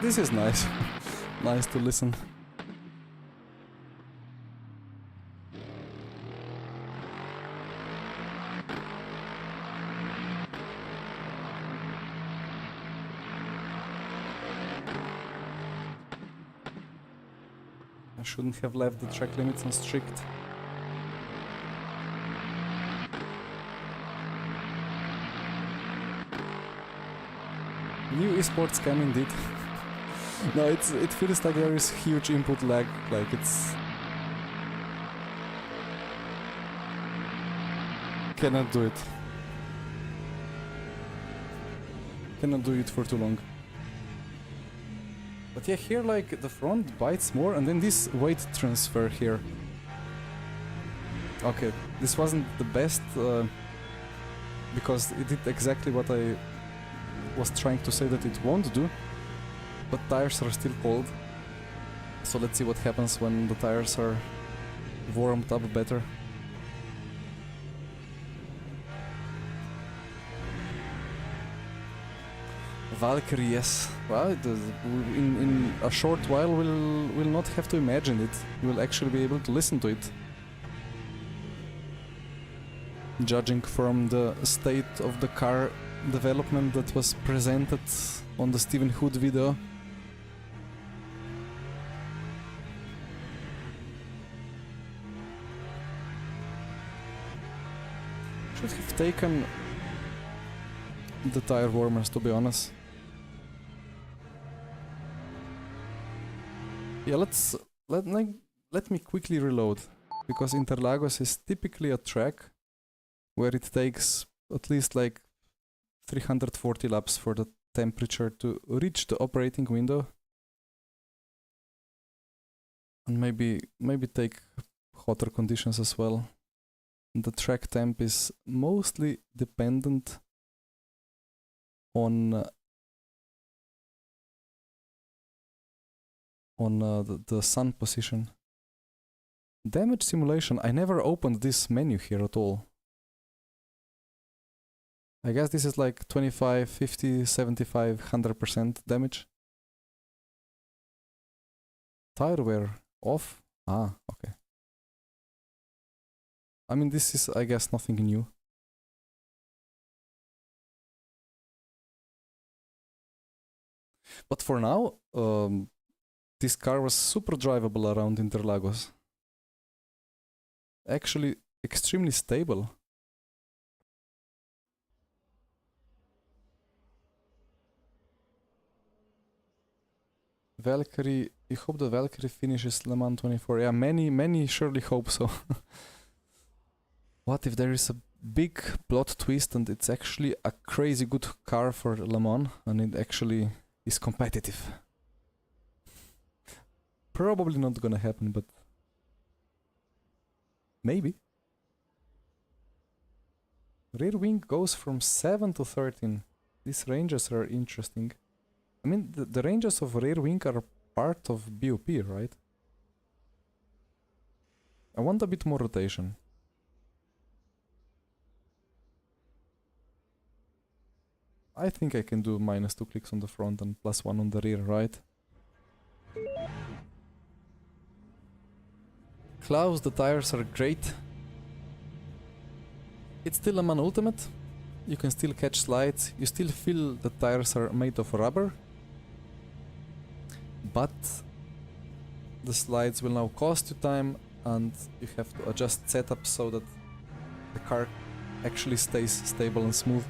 This is nice. Nice to listen. I shouldn't have left the track limits on strict. New esports cam indeed. No, it feels like there is huge input lag, like it's... Cannot do it. Cannot do it for too long. But yeah, here like the front bites more, and then this weight transfer here. Okay, this wasn't the best, because it did exactly what I was trying to say that it won't do. But tires are still cold, so let's see what happens when the tires are warmed up better. Valkyrie, yes. Well, in a short while we'll not have to imagine it. We'll actually be able to listen to it. Judging from the state of the car development that was presented on the Stephen Hood video. Should have taken the tire warmers, to be honest. Yeah, let me quickly reload, because Interlagos is typically a track where it takes at least like 340 laps for the temperature to reach the operating window, and maybe take hotter conditions as well. The track temp is mostly dependent on the sun position. Damage simulation. I never opened this menu here at all. I guess this is like 25, 50, 75, 100% damage. Tire wear off. Ah, okay. I mean, this is, I guess, nothing new. But for now, this car was super drivable around Interlagos. Actually, extremely stable. Valkyrie, I hope the Valkyrie finishes Le Mans 24. Yeah, many surely hope so. What if there is a big plot twist and it's actually a crazy good car for Le Mans and it actually is competitive? Probably not gonna happen, but maybe. Rear wing goes from 7 to 13. These ranges are interesting. I mean, the ranges of rear wing are part of BOP, right? I want a bit more rotation. I think I can do -2 clicks on the front and +1 on the rear, right? Klaus, the tires are great. It's still a Man Ultimate. You can still catch slides. You still feel the tires are made of rubber. But the slides will now cost you time and you have to adjust setups so that the car actually stays stable and smooth.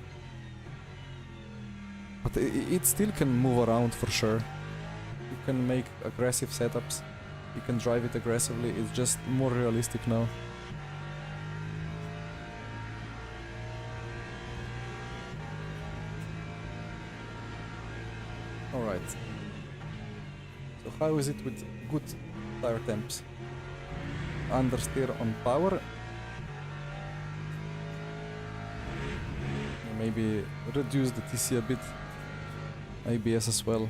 But it still can move around for sure. You can make aggressive setups. You can drive it aggressively. It's just more realistic now. Alright. So how is it with good tire temps? Understeer on power. Maybe reduce the TC a bit. ABS as well.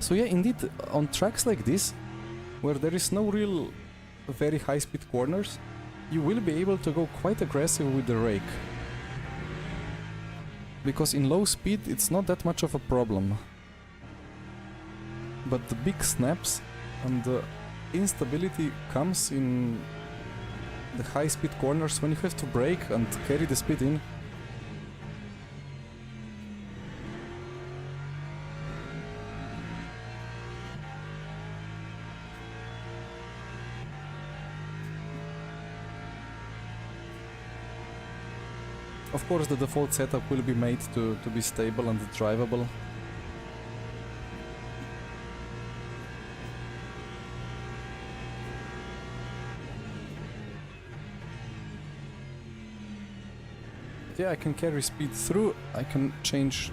So yeah, indeed, on tracks like this, where there is no real very high-speed corners, you will be able to go quite aggressive with the rake. Because in low speed it's not that much of a problem. But the big snaps and the instability comes in the high-speed corners when you have to brake and carry the speed in. Of course, the default setup will be made to be stable and drivable. Yeah, I can carry speed through, I can change...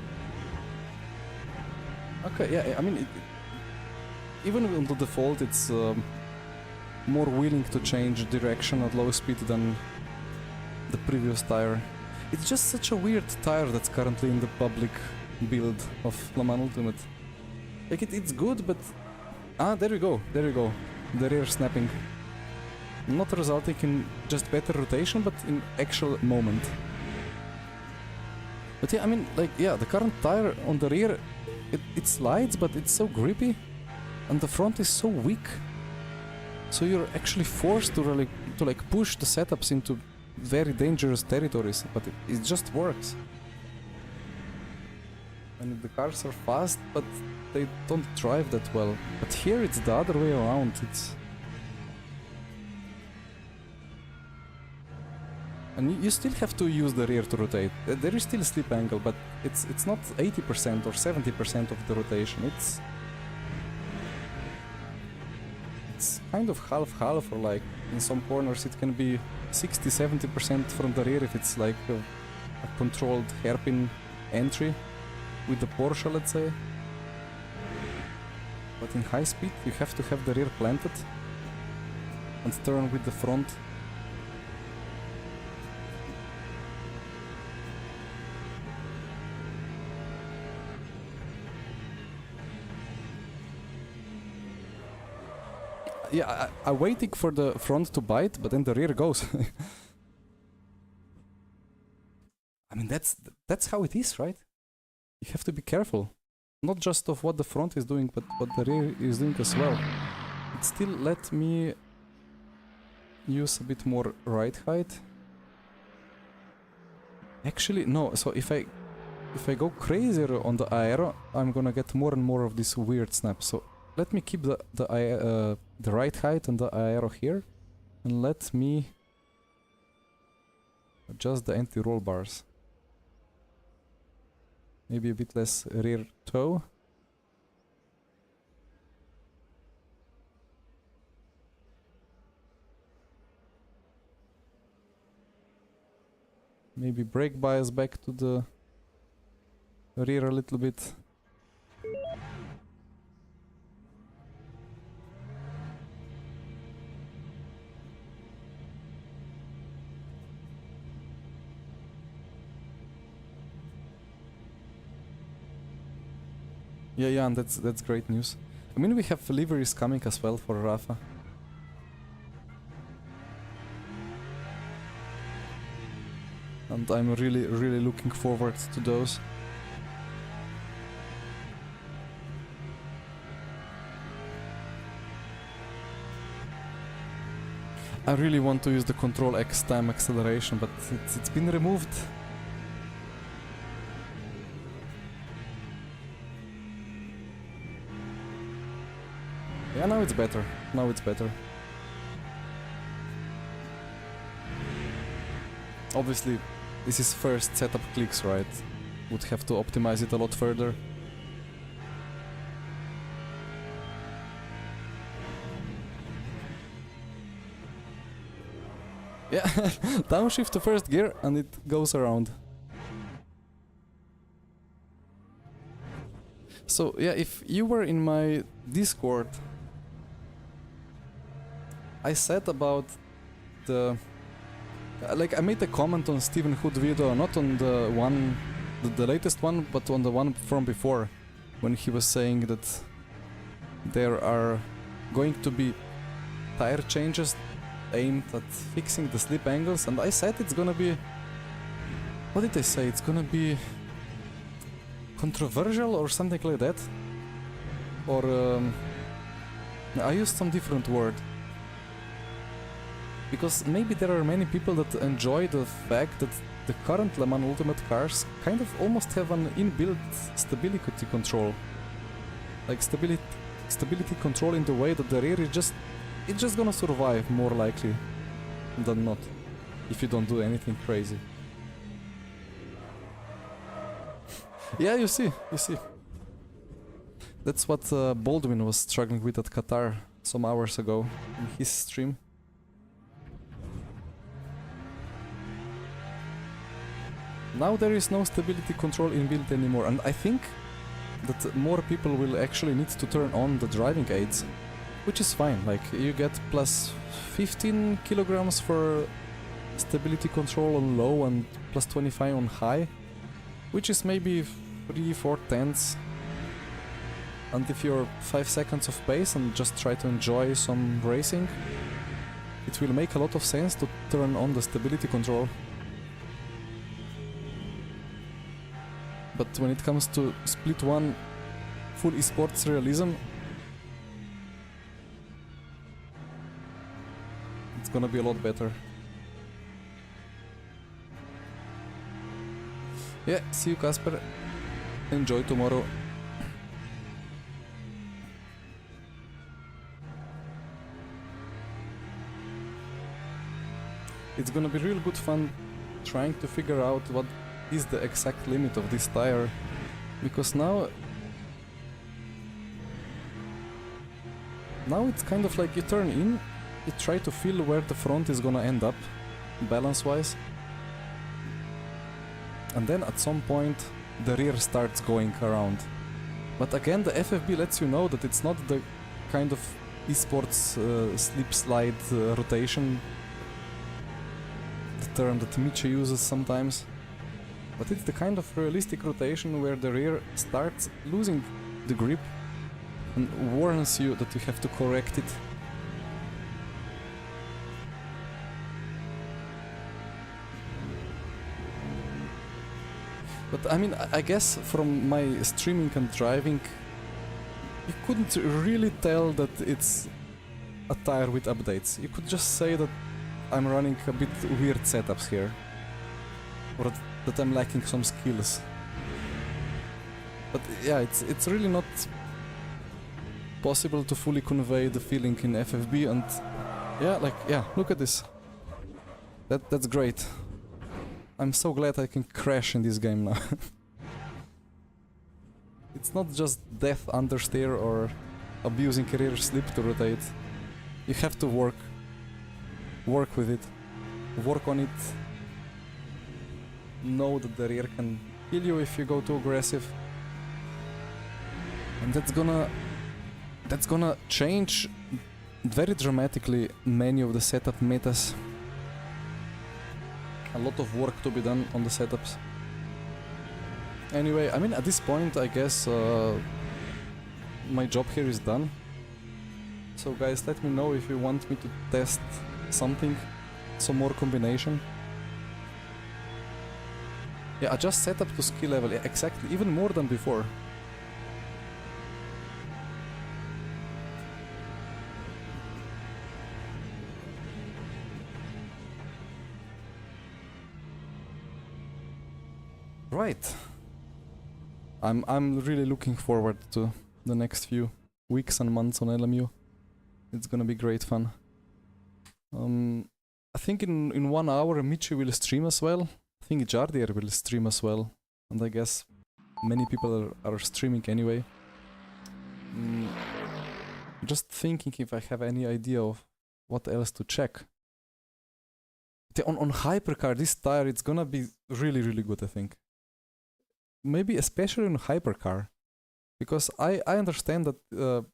Okay, yeah, I mean, even on the default it's more willing to change direction at low speed than the previous tire. It's just such a weird tire that's currently in the public build of Le Mans Ultimate. Like, it's good, but... Ah, there you go, the rear snapping. Not resulting in just better rotation, but in actual moment. But yeah, I mean, like, yeah, the current tire on the rear, it slides, but it's so grippy, and the front is so weak. So you're actually forced to really push the setups into very dangerous territories, but it just works. And the cars are fast, but they don't drive that well. But here it's the other way around. And you still have to use the rear to rotate. There is still slip angle, but it's not 80% or 70% of the rotation. It's kind of half-half, or like in some corners it can be 60-70% from the rear if it's like a controlled hairpin entry with the Porsche, let's say. But in high speed you have to have the rear planted and turn with the front. Yeah, I'm waiting for the front to bite, but then the rear goes. I mean, that's how it is, right? You have to be careful. Not just of what the front is doing, but what the rear is doing as well. But still, let me use a bit more ride height. Actually, no, so if I go crazier on the aero, I'm gonna get more and more of this weird snap. So let me keep the ride height and the aero here, and let me adjust the anti-roll bars. Maybe a bit less rear toe. Maybe brake bias back to the rear a little bit. Yeah, and that's great news. I mean, we have liveries coming as well for Rafa. And I'm really looking forward to those. I really want to use the Control X time acceleration, but it's been removed. Yeah, now it's better. Now it's better. Obviously, this is first setup clicks, right? Would have to optimize it a lot further. Yeah, downshift to first gear and it goes around. So yeah, if you were in my Discord, I said about the... like I made a comment on Stephen Hood video, not on the one, the latest one, but on the one from before, when he was saying that there are going to be tire changes aimed at fixing the slip angles, and I said it's gonna be... what did I say? It's gonna be controversial or something like that? Or... I used some different word. Because maybe there are many people that enjoy the fact that the current Le Mans Ultimate cars kind of almost have an inbuilt stability control. Like stability control in the way that the rear is just... it's just gonna survive more likely than not, if you don't do anything crazy. Yeah, you see. That's what Baldwin was struggling with at Qatar some hours ago in his stream. Now there is no stability control inbuilt anymore, and I think that more people will actually need to turn on the driving aids, which is fine. Like, you get plus 15 kilograms for stability control on low and plus 25 on high, which is maybe 3-4 tenths. And if you're 5 seconds of pace and just try to enjoy some racing, it will make a lot of sense to turn on the stability control. But when it comes to split one full esports realism, it's gonna be a lot better. Yeah, see you, Casper. enjoy tomorrow. It's gonna be real good fun trying to figure out what is the exact limit of this tire, because now it's kind of like you turn in, you try to feel where the front is gonna end up balance wise, and then at some point the rear starts going around. But again, the FFB lets you know that it's not the kind of esports slip slide rotation, the term that Miche uses sometimes, but it's the kind of realistic rotation where the rear starts losing the grip and warns you that you have to correct it. But I mean, I guess from my streaming and driving, you couldn't really tell that it's a tire with updates. You could just say that I'm running a bit weird setups here, or that I'm lacking some skills. But yeah, it's really not possible to fully convey the feeling in FFB, and yeah, look at this. That's great. I'm so glad I can crash in this game now. It's not just death understeer or abusing rear slip to rotate. You have to work with it, work on it, know that the rear can kill you if you go too aggressive, and that's gonna change very dramatically many of the setup metas. A lot of work to be done on the setups. Anyway, I mean, at this point I guess my job here is done. So guys, let me know if you want me to test something, some more combination. Yeah, adjust setup to skill level, yeah, exactly, even more than before. Right. I'm really looking forward to the next few weeks and months on LMU. It's gonna be great fun. I think in 1 hour Michi will stream as well. I think Jardier will stream as well. And I guess many people are streaming anyway. Just thinking if I have any idea of what else to check. On Hypercar, this tire, it's gonna be really good, I think. Maybe especially in Hypercar, because I understand that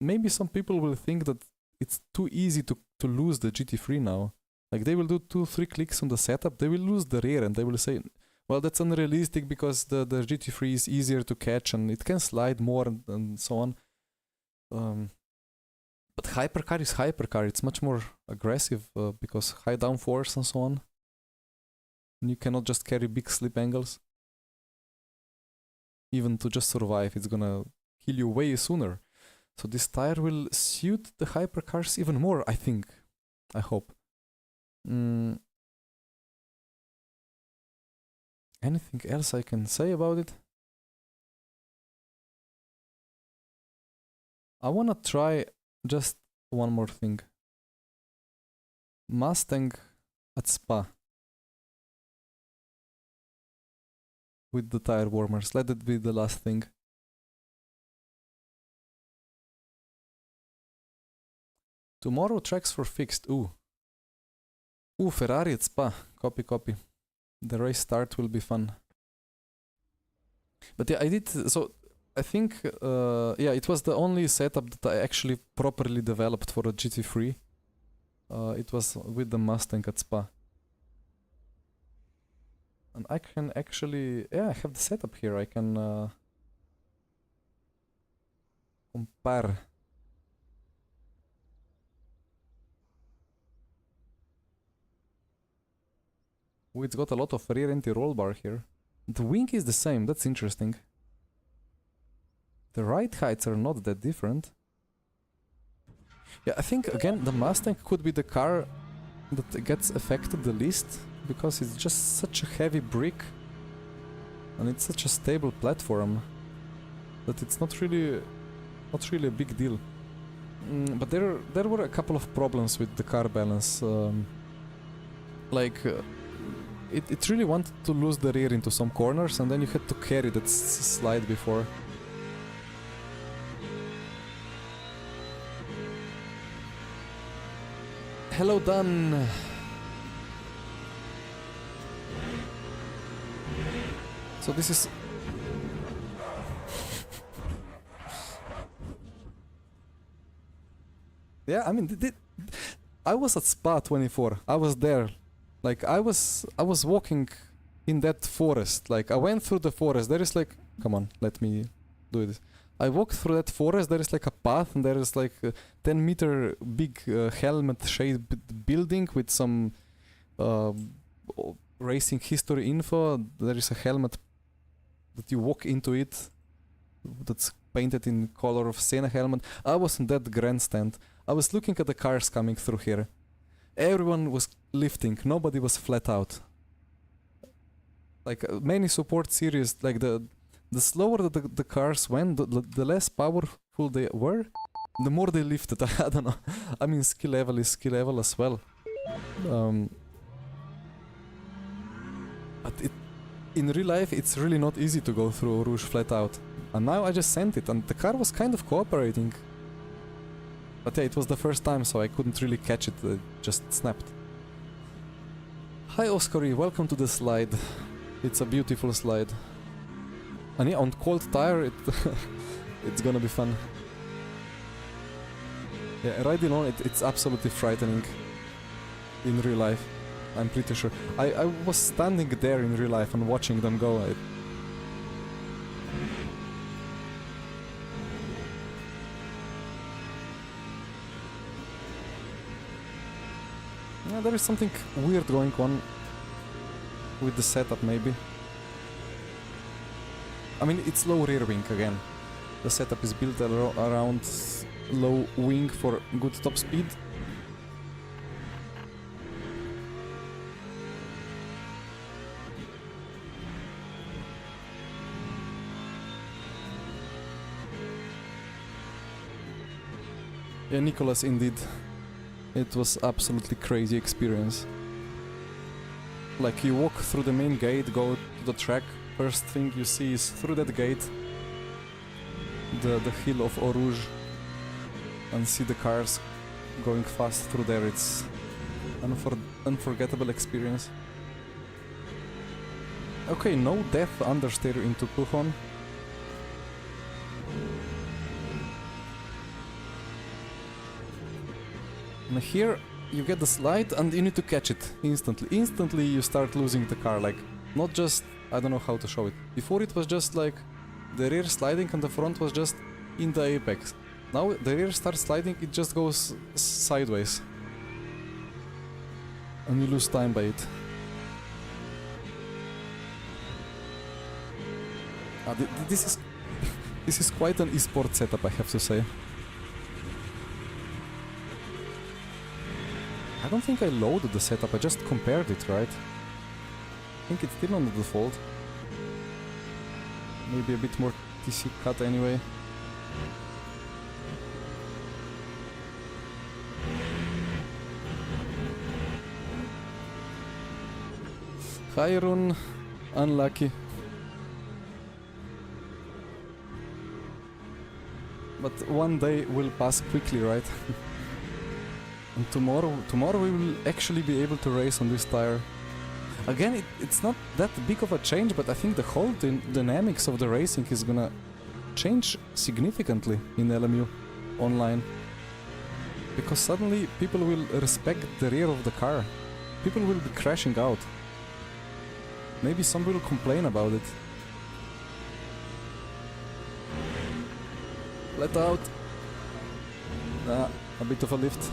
maybe some people will think that it's too easy to lose the GT3 now. Like they will do 2-3 clicks on the setup, they will lose the rear and they will say, well, that's unrealistic because the GT3 is easier to catch and it can slide more and so on. But Hypercar is Hypercar, it's much more aggressive because high downforce and so on. And you cannot just carry big slip angles. Even to just survive, it's gonna kill you way sooner. So this tire will suit the hypercars even more, I think. I hope. Anything else I can say about it? I wanna try just one more thing. Mustang at Spa. With the tire warmers. Let it be the last thing. Tomorrow tracks for fixed. Ooh, Ferrari at Spa. Copy. The race start will be fun. But yeah, I did. So I think, yeah, it was the only setup that I actually properly developed for a GT3. It was with the Mustang at Spa. And I can actually, yeah, I have the setup here. I can compare. Oh, it's got a lot of rear anti-roll bar here. The wing is the same, that's interesting. The ride heights are not that different. Yeah, I think again the Mustang could be the car that gets affected the least, because it's just such a heavy brick And it's such a stable platform that it's not really a big deal. But there were a couple of problems with the car balance. It really wanted to lose the rear into some corners, and then you had to carry that slide before. Hello, Dan. So this is... Yeah, I mean, I was at Spa 24. I was there. Like, I was walking in that forest. Like, I went through the forest. There is like... Come on, let me do this. I walked through that forest. There is like a path, and there is like a 10-meter big helmet-shaped building with some racing history info. There is a helmet that you walk into it that's painted in color of Senna helmet. I was in that grandstand. I was looking at the cars coming through here. Everyone was lifting. Nobody was flat out. Like many support series, like the slower the cars went, the less powerful they were, the more they lifted. I don't know. I mean, skill level is skill level as well. But in real life, it's really not easy to go through Rouge flat out. And now I just sent it, and the car was kind of cooperating. But yeah, it was the first time, so I couldn't really catch it. It just snapped. Hi Oscary, welcome to the slide. It's a beautiful slide. And yeah, on cold tire, it's gonna be fun. Yeah, riding on it, it's absolutely frightening in real life. I'm pretty sure. I was standing there in real life and watching them go. Yeah, there is something weird going on with the setup, maybe. I mean, it's low rear wing again. The setup is built around low wing for good top speed. Yeah, Nicholas, indeed. It was absolutely crazy experience. Like, you walk through the main gate, go to the track, first thing you see is through that gate the hill of Eau Rouge, and see the cars going fast through there. It's unforgettable experience. Okay, no death understeer into Pujon. And here you get the slide and you need to catch it instantly. Instantly you start losing the car, like, not just, I don't know how to show it. Before it was just like the rear sliding and the front was just in the apex. Now the rear starts sliding, it just goes sideways. And you lose time by it. This is quite an esports setup, I have to say. I don't think I loaded the setup, I just compared it, right? I think it's still on the default. Maybe a bit more TC cut anyway. Hi Rune, unlucky. But one day will pass quickly, right? And tomorrow we will actually be able to race on this tire. Again, it's not that big of a change, but I think the whole dynamics of the racing is gonna change significantly in LMU online. Because suddenly people will respect the rear of the car. People will be crashing out. Maybe some will complain about it. Let out. A bit of a lift.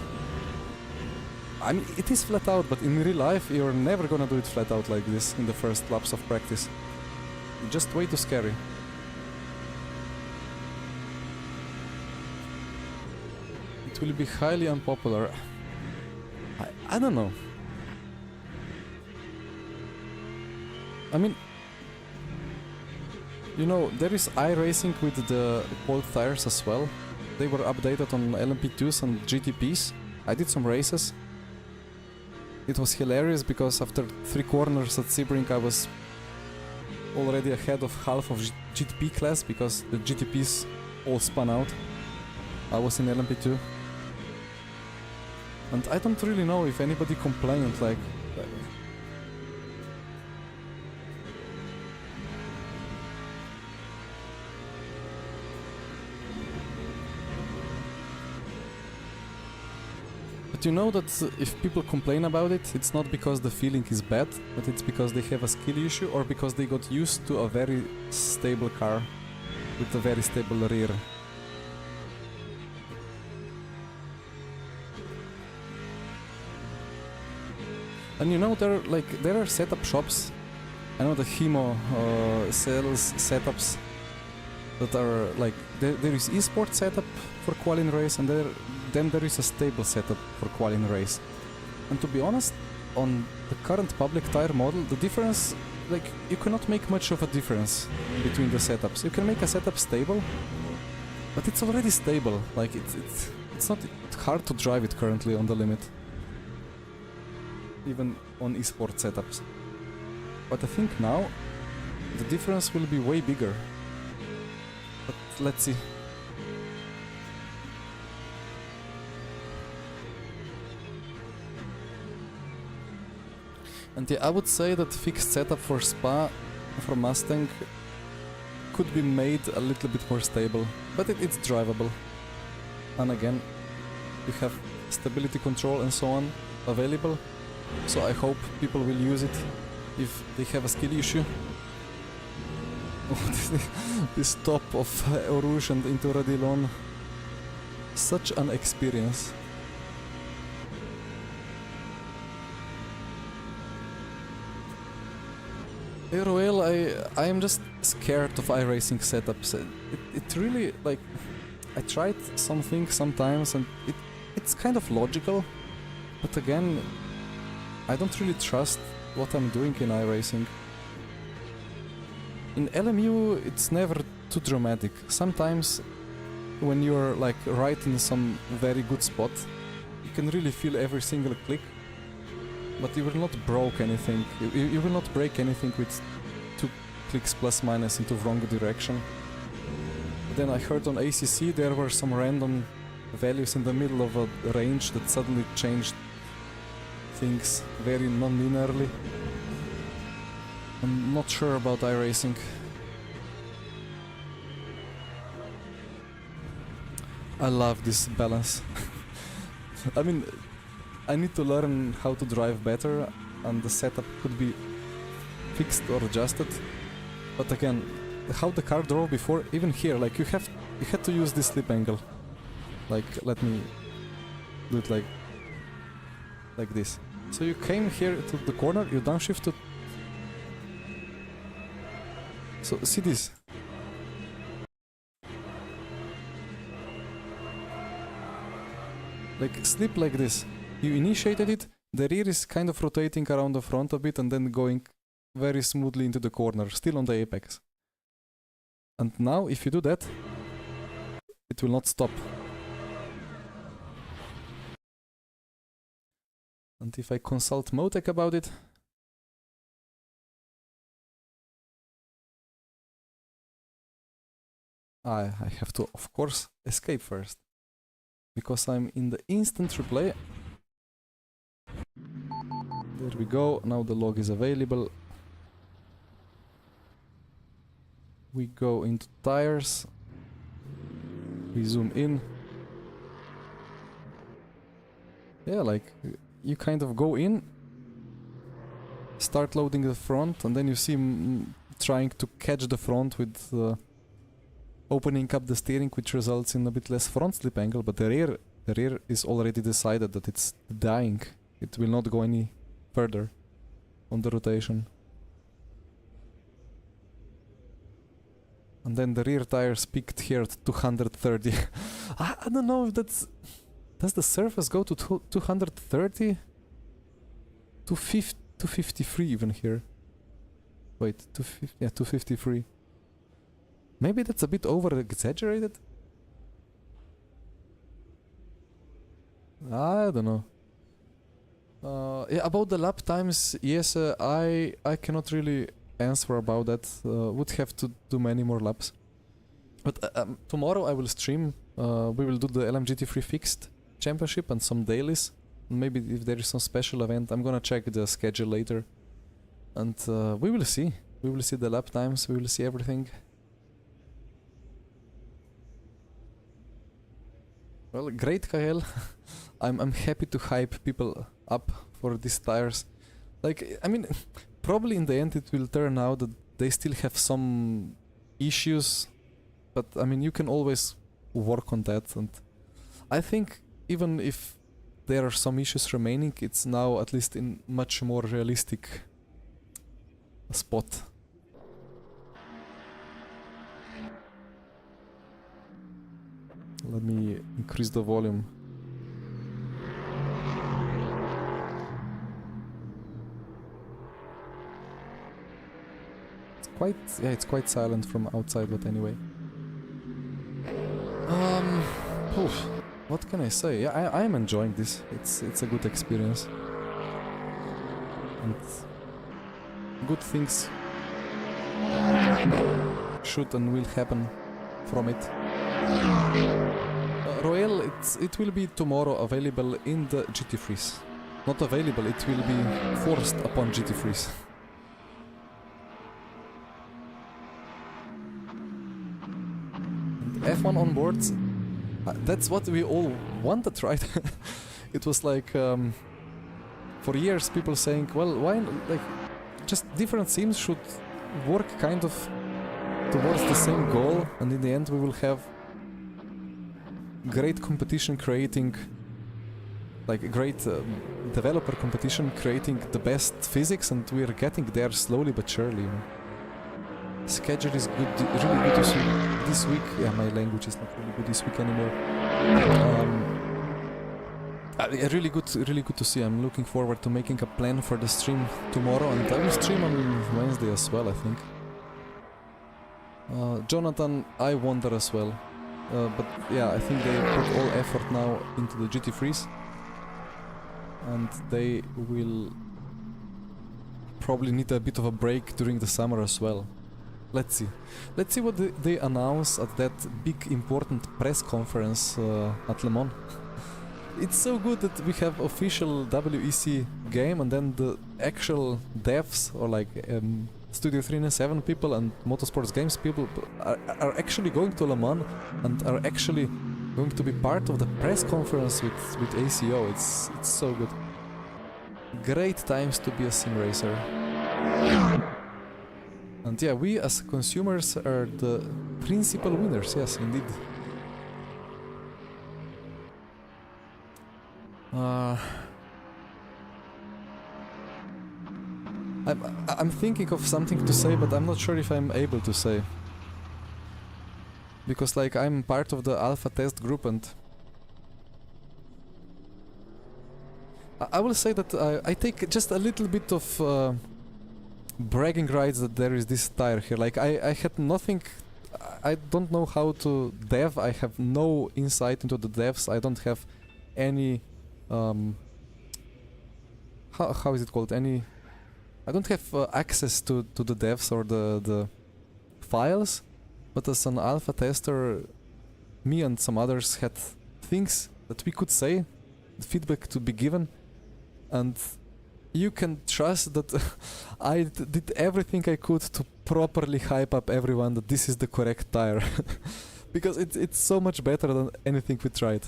I mean, it is flat out, but in real life you're never gonna do it flat out like this in the first laps of practice. Just way too scary. It will be highly unpopular. I don't know. You know, there is iRacing with the cold tires as well. They were updated on LMP2s and GTPs. I did some races. It was hilarious because after 3 corners at Sebring I was already ahead of half of GTP class because the GTPs all spun out. I was in LMP2. And I don't really know if anybody complained, like... But you know that if people complain about it, it's not because the feeling is bad, but it's because they have a skill issue or because they got used to a very stable car with a very stable rear. And you know, there are setup shops. I know the Himo sells setups that are like there is esports setup for qualifying race, and then there is a stable setup for qualifying race. And to be honest, on the current public tire model, the difference, like, you cannot make much of a difference between the setups. You can make a setup stable, but it's already stable. Like it's not hard to drive it currently on the limit, even on esports setups. But I think now the difference will be way bigger. But let's see. And yeah, I would say that fixed setup for Spa for Mustang could be made a little bit more stable, but it's drivable. And again, you have stability control and so on available, so I hope people will use it if they have a skill issue. This top of Orouge and into Radillon, such an experience. Well, I am just scared of iRacing setups. It really, like, I tried something sometimes and it's kind of logical, but again, I don't really trust what I'm doing in iRacing. In LMU, it's never too dramatic. Sometimes, when you're like right in some very good spot, you can really feel every single click, but you will not break anything. You will not break anything with 2 clicks plus minus into wrong direction. But then I heard on ACC there were some random values in the middle of a range that suddenly changed things very non-linearly. I'm not sure about iRacing. I love this balance. I mean, I need to learn how to drive better, and the setup could be fixed or adjusted. But again, how the car drove before, even here, like you had to use this slip angle. Like, let me do it like this. So you came here to the corner, you downshifted. So see this. Like slip like this. You initiated it, the rear is kind of rotating around the front a bit and then going very smoothly into the corner, still on the apex. And now if you do that, it will not stop. And if I consult Motech about it, I have to, of course, escape first, because I'm in the instant replay. There we go, now the log is available. We go into tires, we zoom in. Yeah, like, you kind of go in, start loading the front, and then you see trying to catch the front with opening up the steering, which results in a bit less front slip angle, but the rear is already decided that it's dying. It will not go any further on the rotation. And then the rear tires peaked here at 230. I don't know if that's... Does the surface go to 230? 253 even here. Wait, 253. Maybe that's a bit over-exaggerated? I don't know. Yeah, about the lap times, yes, I cannot really answer about that. Would have to do many more laps. But tomorrow I will stream. We will do the LMGT3 Fixed Championship and some dailies. Maybe if there is some special event, I'm gonna check the schedule later. And we will see. We will see the lap times, we will see everything. Well, great, Kael. I'm happy to hype people up for these tires. Like, I mean, probably in the end it will turn out that they still have some issues, but I mean, you can always work on that. And I think even if there are some issues remaining, it's now at least in much more realistic spot. Let me increase the volume. It's quite silent from outside, but anyway. Oof, what can I say? Yeah, I am enjoying this. It's a good experience. And good things should and will happen from it. Royale, it will be tomorrow available in the GT3s. Not available, it will be forced upon GT3s. F1 on boards, that's what we all wanted, right? It was like, for years people saying, well, why, like, just different teams should work kind of towards the same goal, and in the end we will have great competition creating, like great developer competition creating the best physics, and we are getting there slowly but surely. Schedule is good, really good to see this week. Yeah, my language is not really good this week anymore. Really good to see. I'm looking forward to making a plan for the stream tomorrow, and I will stream on Wednesday as well, I think. Jonathan, I wonder as well. But yeah, I think they put all effort now into the GT3s, and they will probably need a bit of a break during the summer as well. Let's see. Let's see what they announce at that big important press conference at Le Mans. It's so good that we have official WEC game, and then the actual devs, or like Studio 397 people and Motorsports Games people are actually going to Le Mans and are actually going to be part of the press conference with ACO. It's so good. Great times to be a sim racer. And yeah, we as consumers are the principal winners, yes, indeed. I'm thinking of something to say, but I'm not sure if I'm able to say. Because like I'm part of the alpha test group, and I will say that I take just a little bit of bragging rights that there is this tire here. Like I had nothing, I don't know how to dev, I have no insight into the devs, I don't have any how is it called, I don't have access to the devs or the files, but as an alpha tester, me and some others had things that we could say, feedback to be given, and you can trust that I did everything I could to properly hype up everyone that this is the correct tire. Because it's so much better than anything we tried.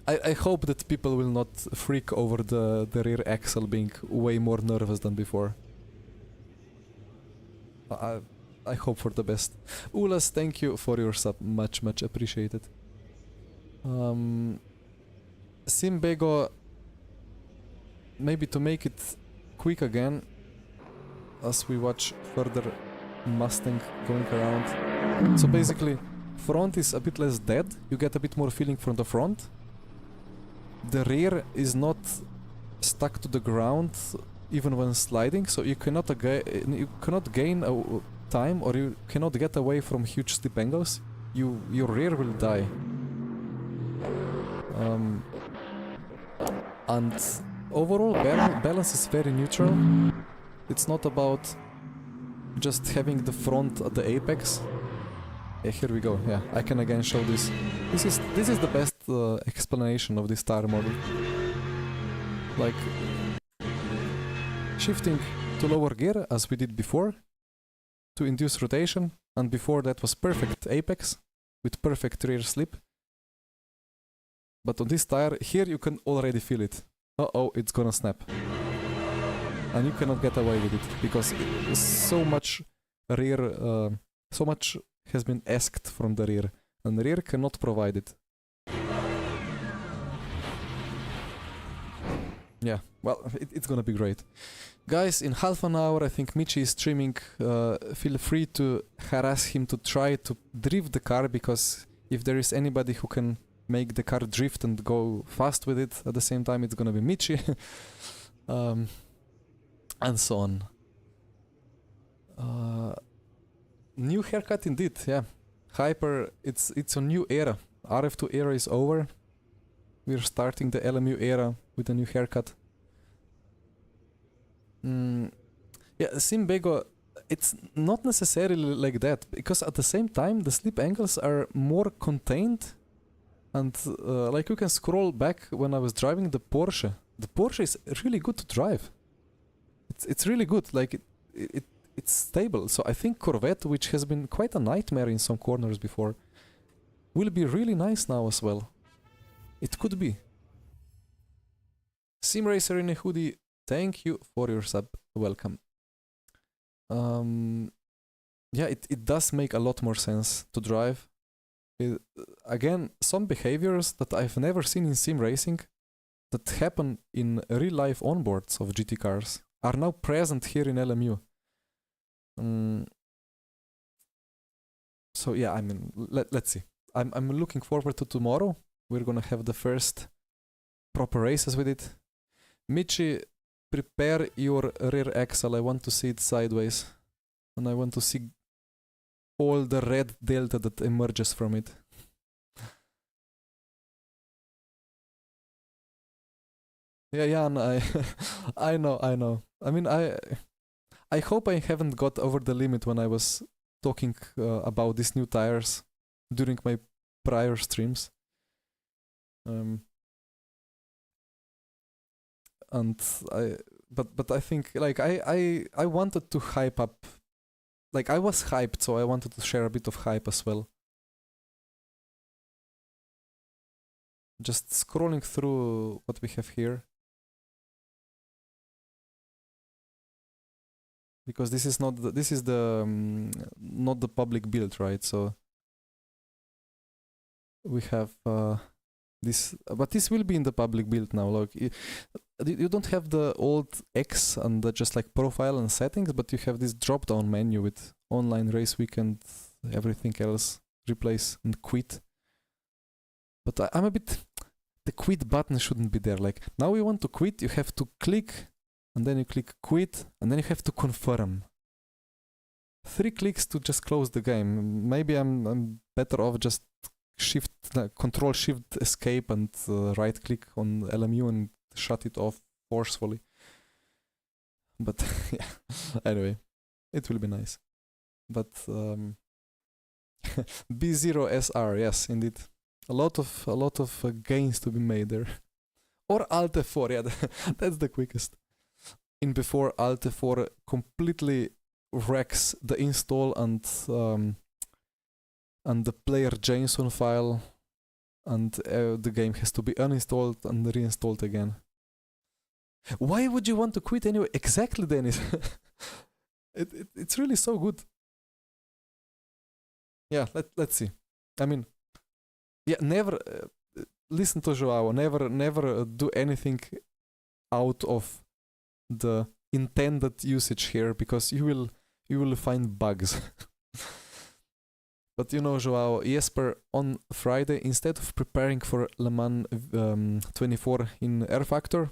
I hope that people will not freak over the rear axle being way more nervous than before. I hope for the best. Ulas, thank you for your sub, much appreciated. Simbego, maybe to make it quick again, as we watch further Mustang going around. So basically, front is a bit less dead, you get a bit more feeling from the front. The rear is not stuck to the ground even when sliding, so you cannot gain time or you cannot get away from huge slip angles, your rear will die. And overall balance is very neutral. It's not about just having the front at the apex. Yeah, here we go. Yeah, I can again show this. This is the best explanation of this tire model. Like shifting to lower gear as we did before to induce rotation, and before that was perfect apex with perfect rear slip. But on this tire here you can already feel it. Uh-oh, it's gonna snap. And you cannot get away with it because so much rear, so much has been asked from the rear, and the rear cannot provide it. Yeah, well, it's gonna be great. Guys, in half an hour I think Michi is streaming. Feel free to harass him to try to drift the car, because if there is anybody who can make the car drift and go fast with it at the same time, it's gonna be Michi. And so on. New haircut indeed, yeah. Hyper, it's a new era. rF2 era is over. We're starting the LMU era with a new haircut. Yeah, Simbago, it's not necessarily like that, because at the same time the slip angles are more contained, and like you can scroll back when I was driving the Porsche. The Porsche is really good to drive. It's really good, like it's stable. So I think Corvette, which has been quite a nightmare in some corners before, will be really nice now as well. It could be. Sim Racer in a hoodie, thank you for your sub. Welcome. Yeah, it does make a lot more sense to drive. Again, some behaviors that I've never seen in sim racing that happen in real life onboards of GT cars are now present here in LMU. So yeah, I mean, let's see. I'm looking forward to tomorrow. We're gonna have the first proper races with it. Michi, prepare your rear axle. I want to see it sideways, and I want to see all the red delta that emerges from it. Yeah, and I know. I mean, I hope I haven't got over the limit when I was talking about these new tires during my prior streams. And but I think like I wanted to hype up. Like I was hyped, so I wanted to share a bit of hype as well. Just scrolling through what we have here. Because this is not not the public build, right? So we have this, but this will be in the public build now. Like you don't have the old X and the just like profile and settings, but you have this drop-down menu with online race weekend, everything else, replace and quit. But I'm a bit, the quit button shouldn't be there. Like now you want to quit, you have to click, and then you click quit, and then you have to confirm. 3 clicks to just close the game. Maybe I'm better off just control shift escape and right click on LMU and shut it off forcefully. But yeah, anyway, it will be nice. But B0SR, yes, indeed, a lot of gains to be made there. Or Alt F4, yeah, that's the quickest. In before Alt F4 completely wrecks the install and the player JSON file, and the game has to be uninstalled and reinstalled again. Why would you want to quit anyway? Exactly, Dennis. It's really so good. Yeah, let's see. I mean, yeah, never listen to Joao. Never do anything out of the intended usage here, because you will find bugs. But you know, Joao, Jesper on Friday, instead of preparing for Le Mans 24 in R Factor,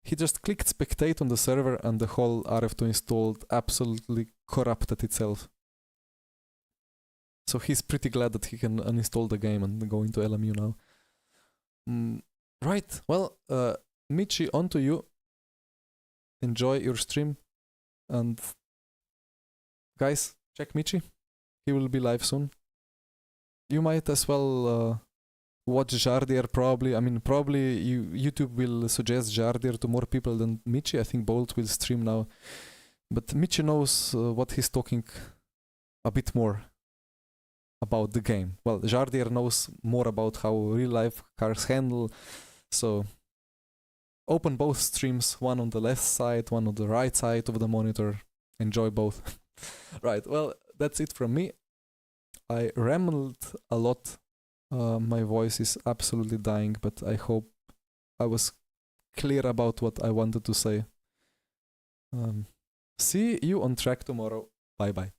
he just clicked spectate on the server and the whole rF2 installed absolutely corrupted itself. So he's pretty glad that he can uninstall the game and go into LMU now. Right, well, Michi, on to you. Enjoy your stream. And guys, check Michi. He will be live soon. You might as well watch Jardier probably. I mean, probably YouTube will suggest Jardier to more people than Michi. I think Bolt will stream now. But Michi knows what he's talking a bit more about the game. Well, Jardier knows more about how real-life cars handle. So open both streams, one on the left side, one on the right side of the monitor. Enjoy both. Right, well, that's it from me. I rambled a lot. My voice is absolutely dying, but I hope I was clear about what I wanted to say. See you on track tomorrow. Bye bye.